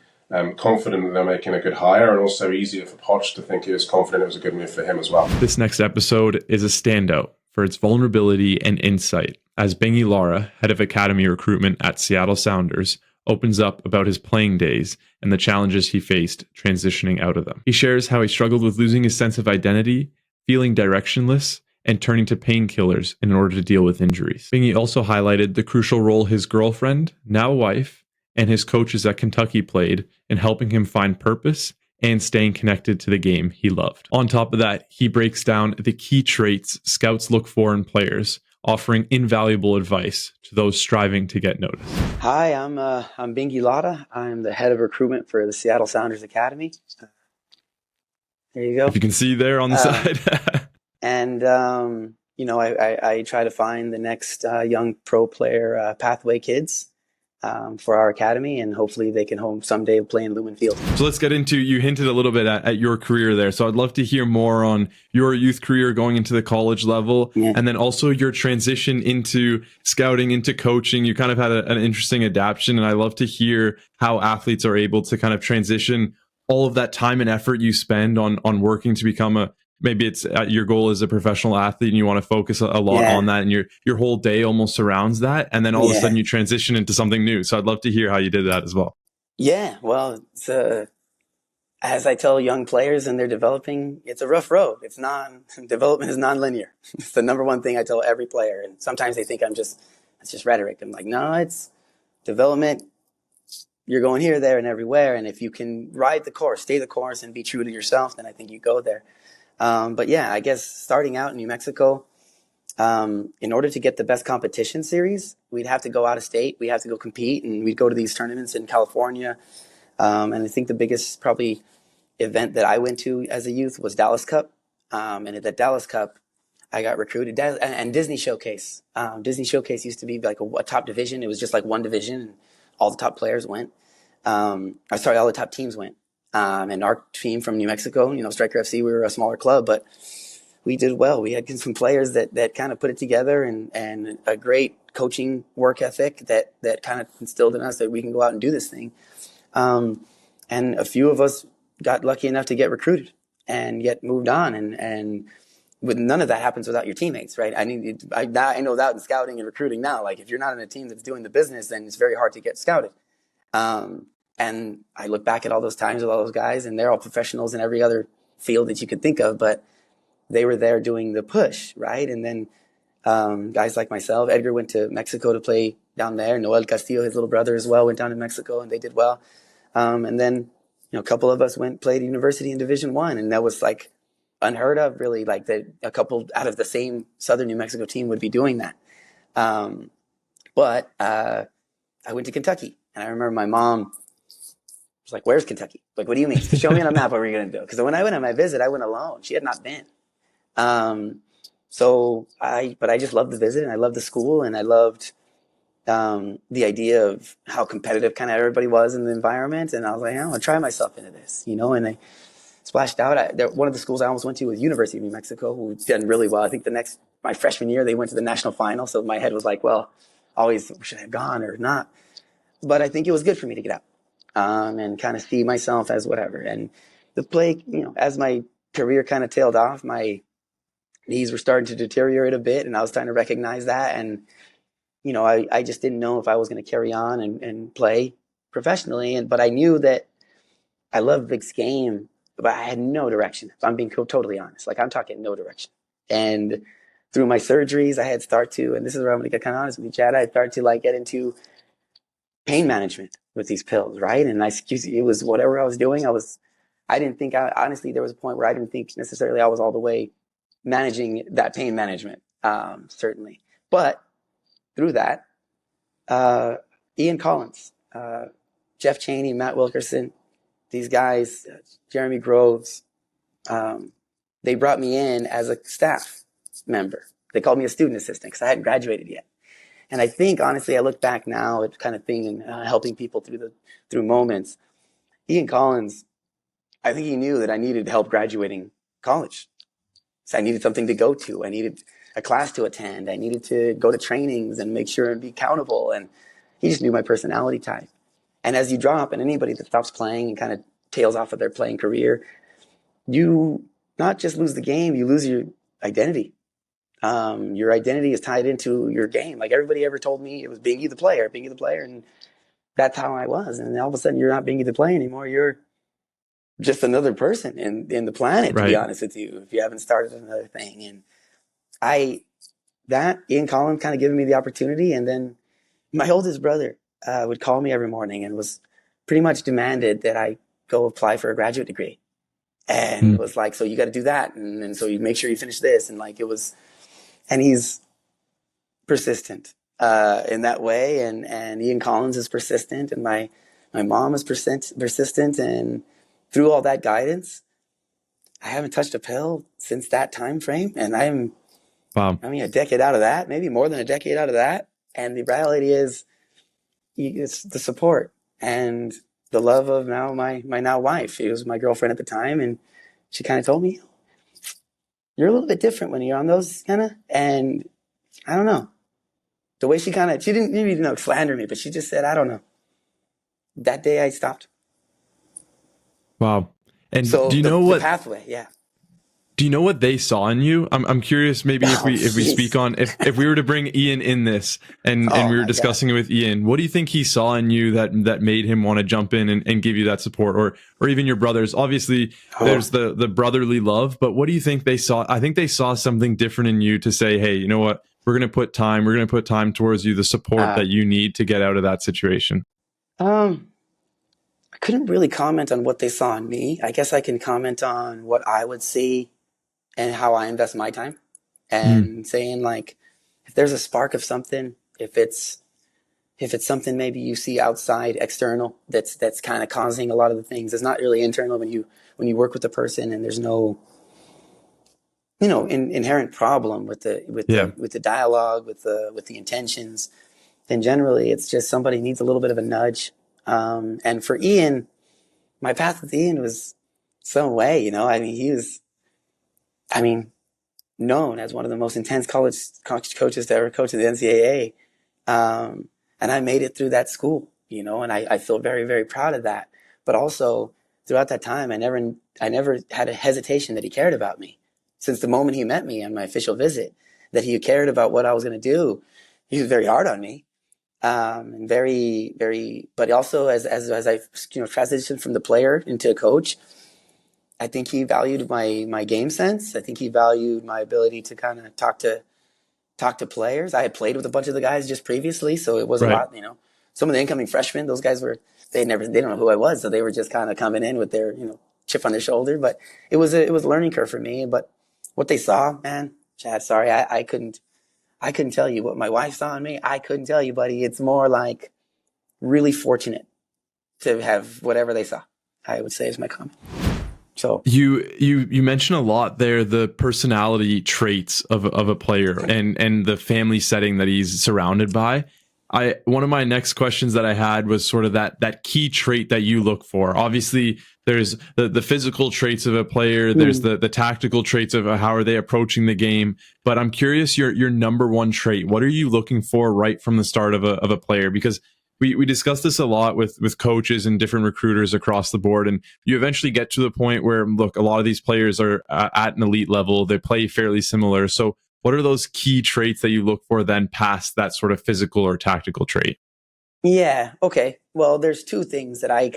confident that they're making a good hire, and also easier for Poch to think he was confident it was a good move for him as well. This next episode is a standout for its vulnerability and insight, as Bingy Lara, head of academy recruitment at Seattle Sounders, opens up about his playing days and the challenges he faced transitioning out of them. He shares how he struggled with losing his sense of identity, feeling directionless, and turning to painkillers in order to deal with injuries. Bingy also highlighted the crucial role his girlfriend, now wife, and his coaches at Kentucky played in helping him find purpose and staying connected to the game he loved. On top of that, he breaks down the key traits scouts look for in players, offering invaluable advice to those striving to get noticed. Hi, I'm Bingy Lara. I'm the head of recruitment for the Seattle Sounders Academy. There you go. If you can see there on the side. And I try to find the next young pro player pathway kids for our academy, and hopefully they can home someday play in Lumen Field. So let's get into, you hinted a little bit at your career there. So I'd love to hear more on your youth career going into the college level, and then also your transition into scouting, into coaching. You kind of had an interesting adaptation, and I love to hear how athletes are able to kind of transition all of that time and effort you spend on working to become maybe it's your goal as a professional athlete and you want to focus a lot on that, and your whole day almost surrounds that. And then all of a sudden you transition into something new. So I'd love to hear how you did that as well. Yeah, well, it's as I tell young players and they're developing, it's a rough road. Development is non-linear. It's the number one thing I tell every player. And sometimes they think it's just rhetoric. I'm like, no, it's development. You're going here, there, and everywhere. And if you can ride the course, stay the course, and be true to yourself, then I think you go there. But yeah, I guess starting out in New Mexico, in order to get the best competition series, we'd have to go out of state. We'd have to go compete, and we'd go to these tournaments in California. And I think the biggest probably event that I went to as a youth was Dallas Cup. And at the Dallas Cup, I got recruited. And Disney Showcase. Disney Showcase used to be like a top division. It was just like one division, and all the top players went. All the top teams went. And our team from New Mexico, Striker FC, we were a smaller club, but we did well. We had some players that kind of put it together, and a great coaching work ethic that kind of instilled in us that we can go out and do this thing. And a few of us got lucky enough to get recruited and get moved on. And with none of that happens without your teammates, right? I know that in scouting and recruiting now. Like, if you're not in a team that's doing the business, then it's very hard to get scouted. And I look back at all those times with all those guys, and they're all professionals in every other field that you could think of, but they were there doing the push, right? And then guys like myself, Edgar went to Mexico to play down there. Noel Castillo, his little brother as well, went down to Mexico and they did well. And then, a couple of us played university in Division I, and that was like unheard of, really. Like a couple out of the same Southern New Mexico team would be doing that. But I went to Kentucky, and I remember my mom was like, "Where's Kentucky? Like, what do you mean? Show me on a map what we're going to do." Because when I went on my visit, I went alone. She had not been. But I just loved the visit, and I loved the school, and I loved the idea of how competitive kind of everybody was in the environment. And I was like, I want to try myself into this, and I splashed out. One of the schools I almost went to was University of New Mexico, who did really well. I think my freshman year, they went to the national final. So my head was like, well, always should I have gone or not? But I think it was good for me to get out and kind of see myself as whatever. And the play, as my career kind of tailed off, my knees were starting to deteriorate a bit, and I was starting to recognize that. And I just didn't know if I was going to carry on and play professionally. But I knew that I loved the game, but I had no direction. If I'm being totally honest, like I'm talking no direction. And through my surgeries, I had and this is where I'm going to get kind of honest with you, Chad, I started to get into pain management with these pills, right? And it was whatever I was doing. I didn't think, honestly, there was a point where I didn't think necessarily I was all the way managing that pain management, certainly. But through that, Ian Collins, Jeff Chaney, Matt Wilkerson, these guys, Jeremy Groves, they brought me in as a staff member. They called me a student assistant because I hadn't graduated yet. And I think, honestly, I look back now at kind of thing and helping people through moments. Ian Collins, I think he knew that I needed help graduating college. So I needed something to go to. I needed a class to attend. I needed to go to trainings and make sure and be accountable. And he just knew my personality type. And as you drop, and anybody that stops playing and kind of tails off of their playing career, you not just lose the game, you lose your identity. Your identity is tied into your game. Like everybody ever told me, it was Bingy the player. And that's how I was. And all of a sudden, you're not Bingy the player anymore. You're just another person in the planet, to be honest with you, if you haven't started another thing. And Ian Collins kind of given me the opportunity. And then my oldest brother would call me every morning and was pretty much demanded that I go apply for a graduate degree. And was like, so you got to do that. And so you make sure you finish this. And and he's persistent in that way. And Ian Collins is persistent. And my mom is persistent. And through all that guidance, I haven't touched a pill since that time frame. And a decade out of that, maybe more than a decade out of that. And the reality is, it's the support and the love of now my now wife. She was my girlfriend at the time, and she kind of told me, you're a little bit different when you're on those kind of, and I don't know. The way she didn't even slander me, but she just said, I don't know. That day I stopped. Wow. And so do you know what the pathway? Yeah. Do you know what they saw in you? I'm curious. Maybe if we speak on if we were to bring Ian in this and we were discussing it with Ian, what do you think he saw in you that made him want to jump in and give you that support, or even your brothers? Obviously, there's the brotherly love, but what do you think they saw? I think they saw something different in you to say, hey, you know what? We're going to put time towards you, the support that you need to get out of that situation. I couldn't really comment on what they saw in me. I guess I can comment on what I would see and how I invest my time, and saying if there's a spark of something, if it's something maybe you see outside, external, that's kind of causing a lot of the things. It's not really internal when you work with the person and there's no, inherent problem with the dialogue, with the intentions. Then generally it's just somebody needs a little bit of a nudge. And for Ian, my path with Ian was some way, he was, known as one of the most intense college coaches to ever coach in the NCAA. And I made it through that school, and I feel very, very proud of that. But also throughout that time, I never had a hesitation that he cared about me. Since the moment he met me on my official visit, that he cared about what I was going to do. He was very hard on me. And very, very, but also as I transitioned from the player into a coach, I think he valued my game sense. I think he valued my ability to kind of talk to talk to players. I had played with a bunch of the guys just previously, so it was a Right. lot, some of the incoming freshmen, those guys they don't know who I was, so they were just kind of coming in with their, chip on their shoulder. But it was a learning curve for me. But what they saw, man, Chad, sorry, I couldn't tell you what my wife saw in me. I couldn't tell you, buddy. It's more like really fortunate to have whatever they saw, I would say, is my comment. So you mentioned a lot there, the personality traits of a player and the family setting that he's surrounded by. One of my next questions that I had was sort of that key trait that you look for. Obviously, there's the physical traits of a player. There's the tactical traits of how are they approaching the game. But I'm curious, your number one trait. What are you looking for right from the start of a player? Because we discuss this a lot with coaches and different recruiters across the board. And you eventually get to the point where, look, a lot of these players are at an elite level. They play fairly similar. So what are those key traits that you look for then past that sort of physical or tactical trait? Yeah. Okay. Well, there's two things that I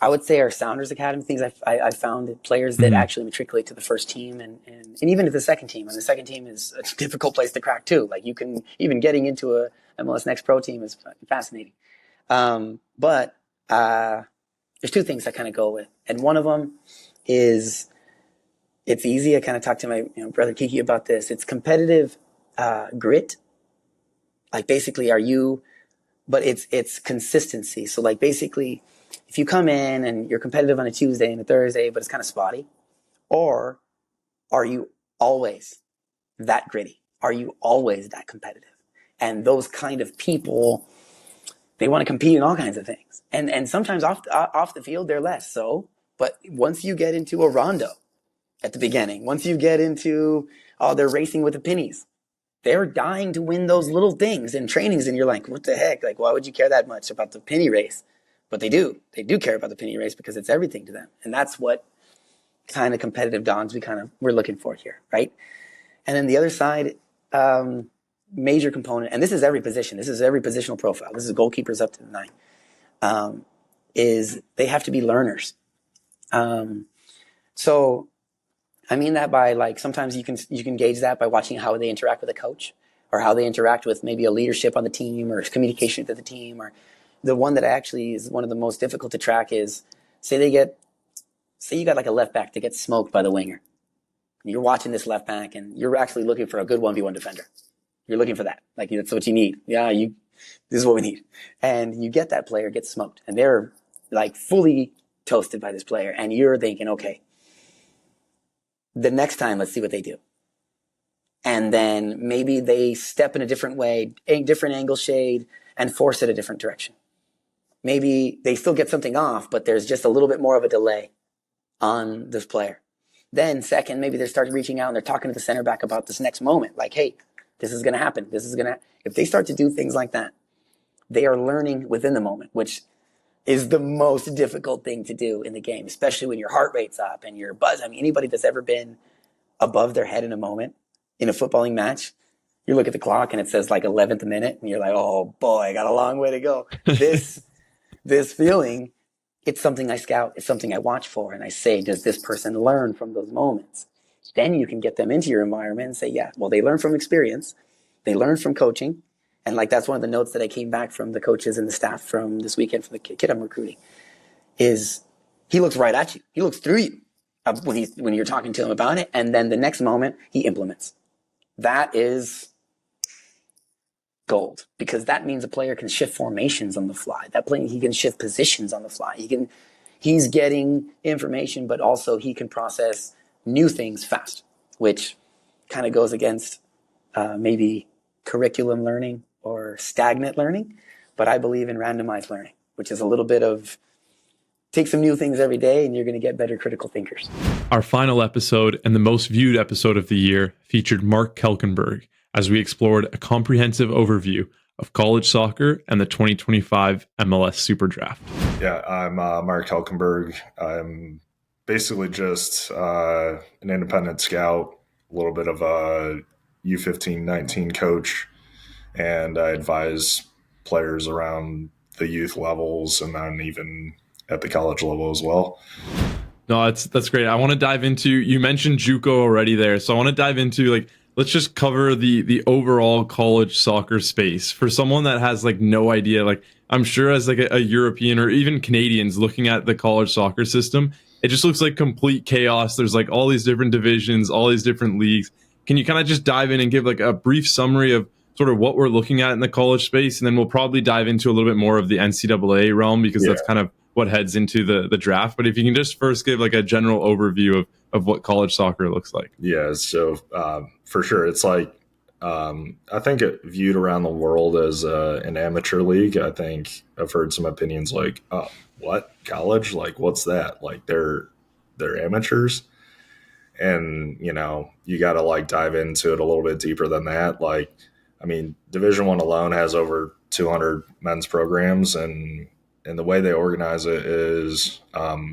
would say are Sounders Academy things. I found players that actually matriculate to the first team and even to the second team. And the second team is a difficult place to crack too. Like even getting into a MLS Next Pro team is fascinating. But there's two things I kind of go with. And one of them is, it's easy. I kind of talked to my brother Kiki about this. It's competitive grit. Like basically, but it's consistency. So like basically, if you come in and you're competitive on a Tuesday and a Thursday, but it's kind of spotty, or are you always that gritty? Are you always that competitive? And those kind of people, they want to compete in all kinds of things. And sometimes off the field, they're less so. But once you get into a rondo at the beginning, once you get into, they're racing with the pennies, they're dying to win those little things in trainings. And you're like, what the heck? Like, why would you care that much about the penny race? But they do care about the penny race because it's everything to them. And that's what kind of competitive dogs we're looking for here, right? And then the other side, major component, and this is every position, this is every positional profile, this is goalkeepers up to the 9, is they have to be learners. So I mean that by, like, sometimes you can gauge that by watching how they interact with a coach, or how they interact with maybe a leadership on the team, or communication to the team. Or the one that actually is one of the most difficult to track is, say you got like a left back that gets smoked by the winger. You're watching this left back and you're actually looking for a good 1v1 defender. You're looking for that. Like, that's what you need. Yeah, this is what we need. And you get that player gets smoked and they're like fully toasted by this player. And you're thinking, okay, the next time, let's see what they do. And then maybe they step in a different way, a different angle shade, and force it a different direction. Maybe they still get something off, but there's just a little bit more of a delay on this player. Then second, maybe they start reaching out and they're talking to the center back about this next moment. Like, hey, this is going to happen. If they start to do things like that, they are learning within the moment, which is the most difficult thing to do in the game, especially when your heart rate's up and your buzz. I mean, anybody that's ever been above their head in a moment in a footballing match, you look at the clock and it says like 11th minute and you're like, oh boy, I got a long way to go. This feeling, it's something I scout, it's something I watch for, and I say, does this person learn from those moments? Then you can get them into your environment and say, yeah, well, they learn from experience, they learn from coaching. And like, that's one of the notes that I came back from the coaches and the staff from this weekend for the kid I'm recruiting, is he looks right at you. He looks through you when you're talking to him about it. And then the next moment he implements. That is gold, because that means a player can shift formations on the fly. He can shift positions on the fly. He's getting information, but also he can process new things fast, which kind of goes against maybe curriculum learning or stagnant learning. But I believe in randomized learning, which is a little bit of take some new things every day and you're going to get better critical thinkers. Our final episode and the most viewed episode of the year featured Mark Kelkenberg as we explored a comprehensive overview of college soccer and the 2025 MLS SuperDraft. Yeah, I'm Mark Kelkenberg. I'm basically just an independent scout, a little bit of a U15-19 coach, and I advise players around the youth levels and then even at the college level as well. No, that's great. I want to dive into, you mentioned JUCO already there. So I want to dive into, like, let's just cover the overall college soccer space for someone that has like no idea. Like I'm sure as like a European or even Canadians looking at the college soccer system, it just looks like complete chaos. There's like all these different divisions, all these different leagues. Can you kind of just dive in and give like a brief summary of sort of what we're looking at in the college space? And then we'll probably dive into a little bit more of the NCAA realm because that's kind of what heads into the draft. But if you can just first give like a general overview of what college soccer looks like. Yeah, so for sure, it's like I think it viewed around the world as an amateur league. I think I've heard some opinions like, "Oh, what college? Like, what's that? Like, they're amateurs." And you got to like dive into it a little bit deeper than that. Like, I mean, Division I alone has over 200 men's programs, and the way they organize it is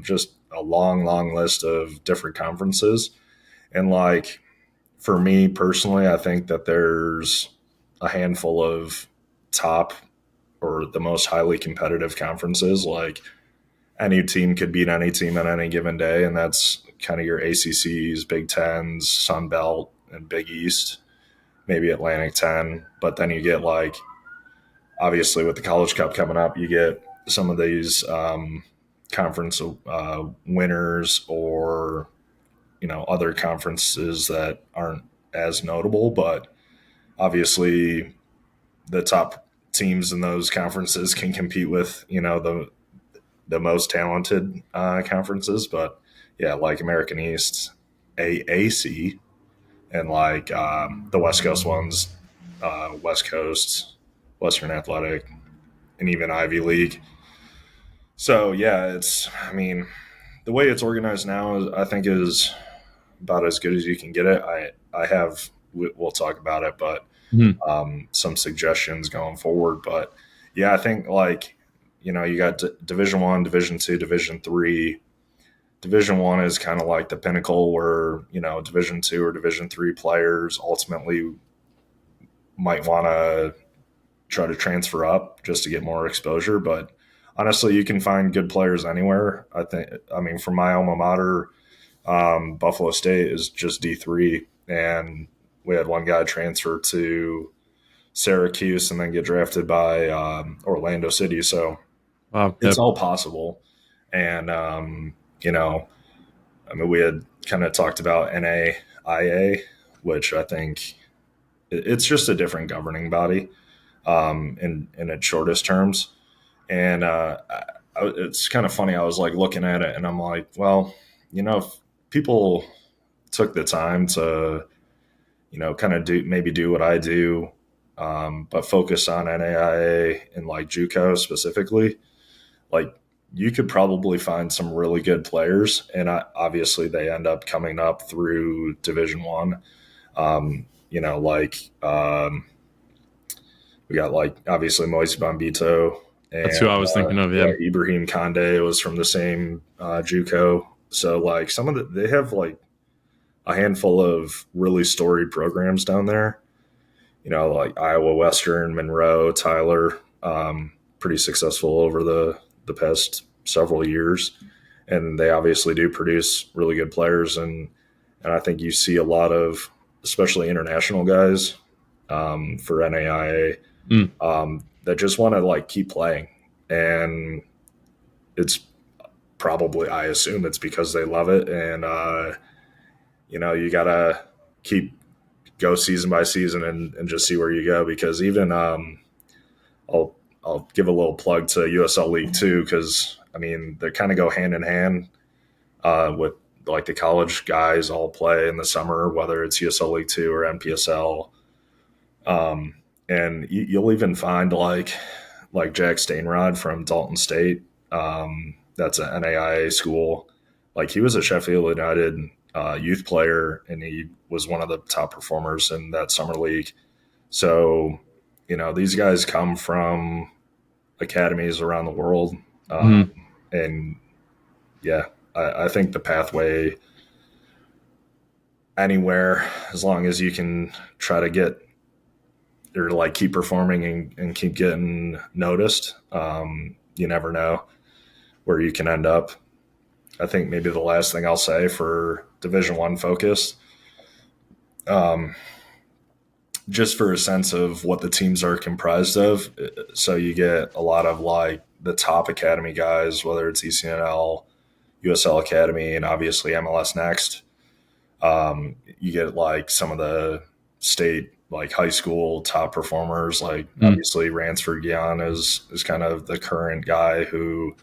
just a long list of different conferences. And like, for me personally, I think that there's a handful of top or the most highly competitive conferences. Like any team could beat any team on any given day, and that's kind of your ACCs, Big Tens, Sun Belt, and Big East, maybe Atlantic 10. But then you get like, obviously with the College Cup coming up, you get some of these conference winners or other conferences that aren't as notable, but obviously the top teams in those conferences can compete with the most talented conferences. But yeah, like American East, AAC, and like the West Coast ones, West Coast, Western Athletic, and even Ivy League. So yeah, the way it's organized now, I think, is about as good as you can get it. I have, we'll talk about it, but some suggestions going forward. But yeah, I think like, you got Division I, Division II, Division III. Division I is kind of like the pinnacle where, Division II or Division III players ultimately might want to try to transfer up just to get more exposure. But honestly, you can find good players anywhere. I mean, from my alma mater, Buffalo State is just D3, and we had one guy transfer to Syracuse and then get drafted by Orlando City. So it's all possible. And, we had kind of talked about NAIA, which I think it's just a different governing body in its shortest terms. And it's kind of funny. I was like looking at it and I'm like, well, if people took the time to, kind of do what I do, but focus on NAIA and like JUCO specifically, like you could probably find some really good players. And obviously they end up coming up through Division I. We got like obviously Moise Bombito. That's who I was thinking of. Yeah. Ibrahim Kande was from the same JUCO. So like they have like a handful of really storied programs down there, like Iowa Western, Monroe, Tyler, pretty successful over the past several years. And they obviously do produce really good players. And I think you see a lot of, especially international guys for NAIA that just want to like keep playing. And it's probably, I assume it's because they love it. And, you got to go season by season and just see where you go. Because even I'll give a little plug to USL League 2 because, they kind of go hand in hand with like the college guys all play in the summer, whether it's USL League 2 or NPSL. And you'll even find like Jack Stainrod from Dalton State. That's an NAIA school. Like he was a Sheffield United youth player, and he was one of the top performers in that summer league. So, these guys come from academies around the world. And yeah, I think the pathway anywhere, as long as you can try to get or like keep performing and keep getting noticed, you never know where you can end up. I think maybe the last thing I'll say for Division I focus, just for a sense of what the teams are comprised of. So you get a lot of like the top academy guys, whether it's ECNL, USL Academy, and obviously MLS Next. You get like some of the state, like high school top performers, like obviously Ransford Guion is kind of the current guy who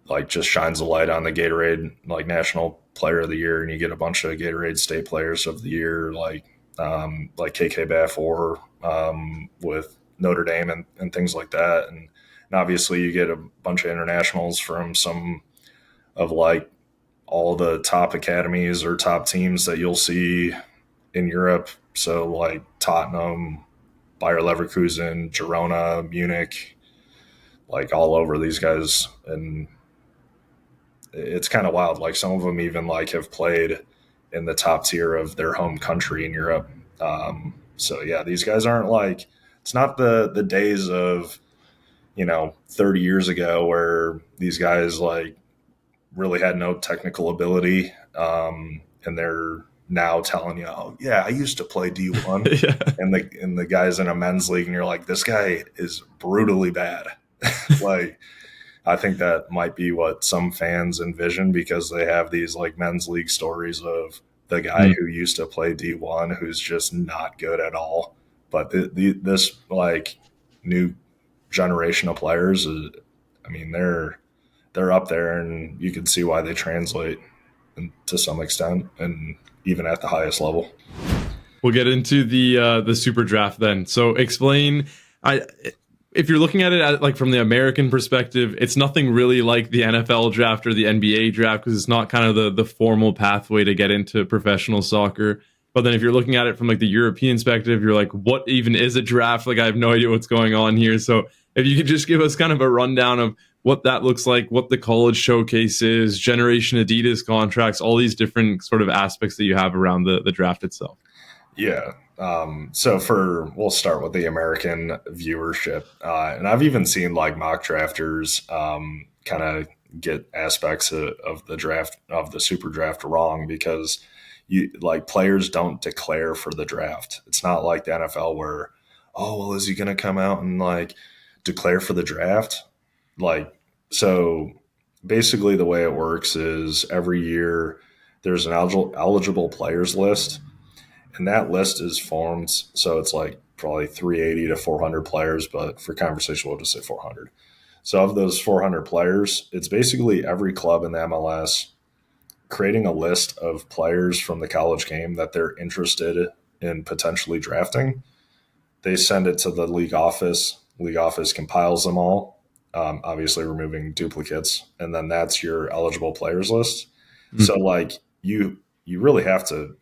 like just shines a light on the Gatorade like National Player of the Year, and you get a bunch of Gatorade State Players of the Year, like KK Bafor with Notre Dame and things like that. And obviously you get a bunch of internationals from some of like all the top academies or top teams that you'll see in Europe. So like Tottenham, Bayer Leverkusen, Girona, Munich, like all over these guys. And it's kind of wild. Like some of them even like have played in the top tier of their home country in Europe. So yeah, these guys aren't like, it's not the days of, 30 years ago where these guys like really had no technical ability. And they're now telling you, oh yeah, I used to play D1 Yeah. and the guys in a men's league. And you're like, this guy is brutally bad. Like, I think that might be what some fans envision because they have these like men's league stories of the guy who used to play D1 who's just not good at all. But this like new generation of players, they're up there, and you can see why they translate to some extent, and even at the highest level. We'll get into the super draft then. So explain. If you're looking at it like from the American perspective, it's nothing really like the NFL draft or the NBA draft because it's not kind of the formal pathway to get into professional soccer. But then if you're looking at it from like the European perspective, you're like, what even is a draft? Like I have no idea what's going on here. So if you could just give us kind of a rundown of what that looks like, what the college showcase is, Generation Adidas contracts, all these different sort of aspects that you have around the draft itself. Yeah. So we'll start with the American viewership. And I've even seen like mock drafters kind of get aspects of the draft, of the super draft wrong because players don't declare for the draft. It's not like the NFL where, oh, well, is he going to come out and like declare for the draft? Like, so basically the way it works is every year there's an eligible players list. And that list is formed, so it's like probably 380 to 400 players, but for conversation, we'll just say 400. So of those 400 players, it's basically every club in the MLS creating a list of players from the college game that they're interested in potentially drafting. They send it to the league office. League office compiles them all, obviously removing duplicates, and then that's your eligible players list. Mm-hmm. So like you really have to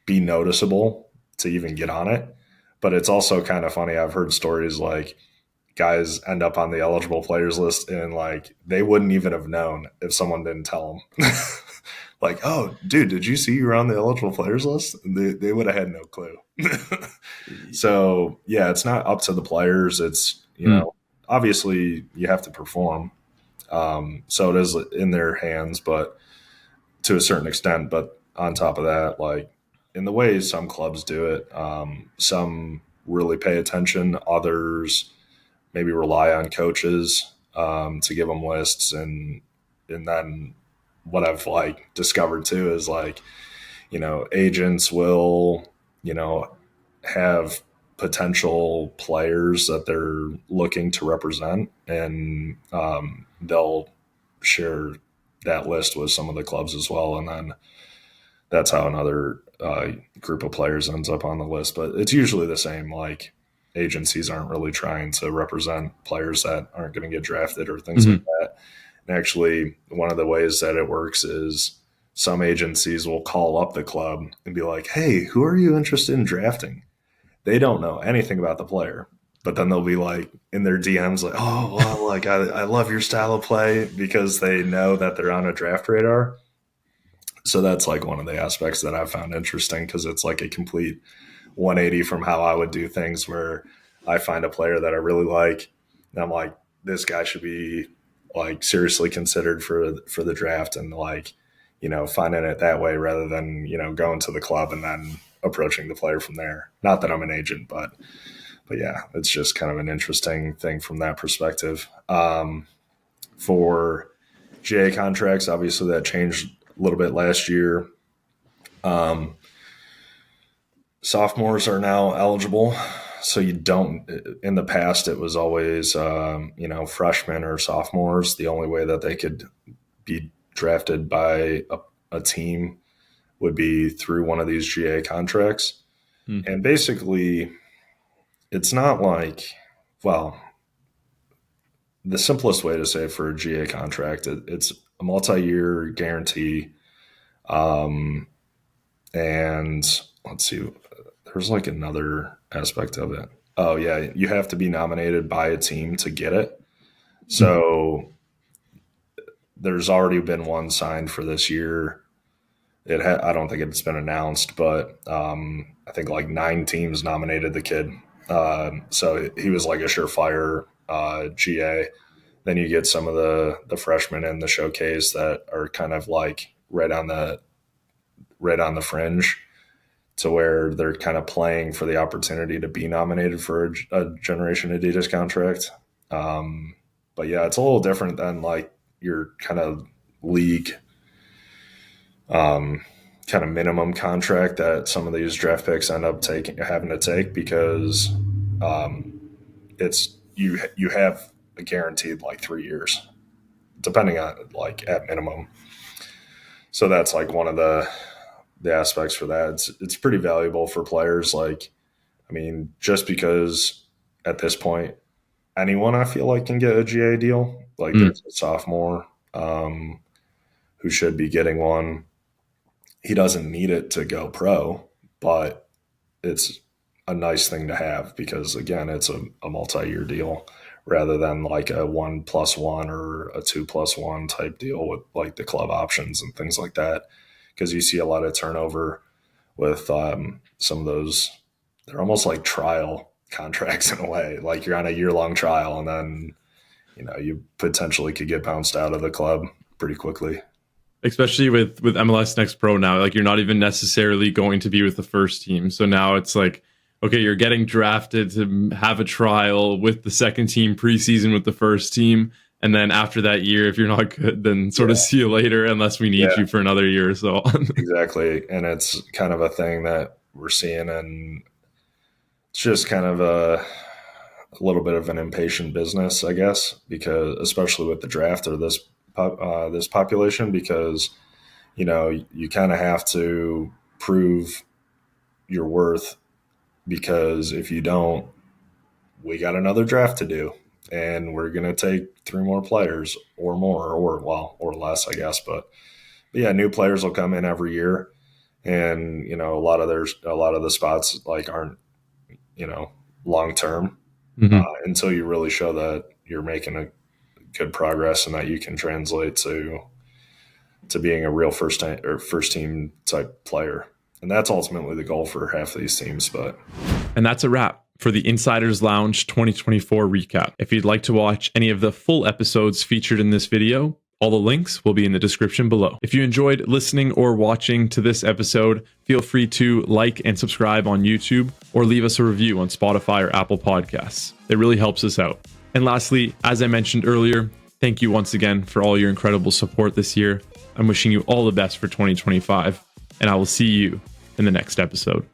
be noticeable to even get on it. But it's also kind of funny. I've heard stories like guys end up on the eligible players list and like they wouldn't even have known if someone didn't tell them. Like, oh, dude, did you see you were on the eligible players list? They would have had no clue. So, yeah, it's not up to the players. It's, obviously you have to perform. So it is in their hands, but to a certain extent. But on top of that, like, in the ways some clubs do it, some really pay attention. Others maybe rely on coaches to give them lists. And then what I've like discovered too is like, agents will, have potential players that they're looking to represent, and they'll share that list with some of the clubs as well. And then that's how another group of players ends up on the list. But it's usually the same. Like agencies aren't really trying to represent players that aren't going to get drafted or things like that. And actually, one of the ways that it works is some agencies will call up the club and be like, hey, who are you interested in drafting? They don't know anything about the player. But then they'll be like in their DMs like, oh, well, like I love your style of play, because they know that they're on a draft radar. So that's like one of the aspects that I've found interesting, because it's like a complete 180 from how I would do things, where I find a player that I really like and I'm like, this guy should be like seriously considered for the draft, and like, finding it that way rather than, going to the club and then approaching the player from there. Not that I'm an agent, but yeah, it's just kind of an interesting thing from that perspective. For GA contracts, obviously that changed a little bit last year. Sophomores are now eligible. So you don't, in the past, it was always, freshmen or sophomores. The only way that they could be drafted by a team would be through one of these GA contracts. And basically, it's not like, well, the simplest way to say for a GA contract, it's a multi-year guarantee. And let's see, there's like another aspect of it. Oh yeah, you have to be nominated by a team to get it. So there's already been one signed for this year. I don't think it's been announced, but I think like 9 teams nominated the kid. So he was like a surefire GA. Then you get some of the freshmen in the showcase that are kind of like right on the fringe, to where they're kind of playing for the opportunity to be nominated for a Generation Adidas contract. But yeah, it's a little different than like your kind of league kind of minimum contract that some of these draft picks end up having to take, because it's you have a guaranteed like 3 years, depending on like at minimum. So that's like one of the aspects for that. It's pretty valuable for players. Like, I mean, just because at this point, anyone I feel like can get a GA deal. Like there's a sophomore who should be getting one. He doesn't need it to go pro, but it's a nice thing to have because, again, it's a multi-year deal rather than like a 1+1 or a 2+1 type deal with like the club options and things like that. Because you see a lot of turnover with some of those. They're almost like trial contracts in a way. Like you're on a year-long trial, and then you potentially could get bounced out of the club pretty quickly. Especially with MLS Next Pro now, like you're not even necessarily going to be with the first team. So now it's like, okay, you're getting drafted to have a trial with the second team preseason with the first team. And then after that year, if you're not good, then sort of see you later unless we need you for another year or so. Exactly. And it's kind of a thing that we're seeing, and it's just kind of a little bit of an impatient business, I guess, because especially with the draft or this population, because, you kind of have to prove your worth, because if you don't, we got another draft to do. And we're going to take 3 more players or more, or less, I guess. But yeah, new players will come in every year. And, a lot of the spots like aren't, long-term until you really show that you're making a good progress and that you can translate to being a real first team type player. And that's ultimately the goal for half of these teams. And that's a wrap for the Insiders Lounge 2024 recap. If you'd like to watch any of the full episodes featured in this video, all the links will be in the description below. If you enjoyed listening or watching to this episode, feel free to like and subscribe on YouTube or leave us a review on Spotify or Apple Podcasts. It really helps us out. And lastly, as I mentioned earlier, thank you once again for all your incredible support this year. I'm wishing you all the best for 2025, and I will see you in the next episode.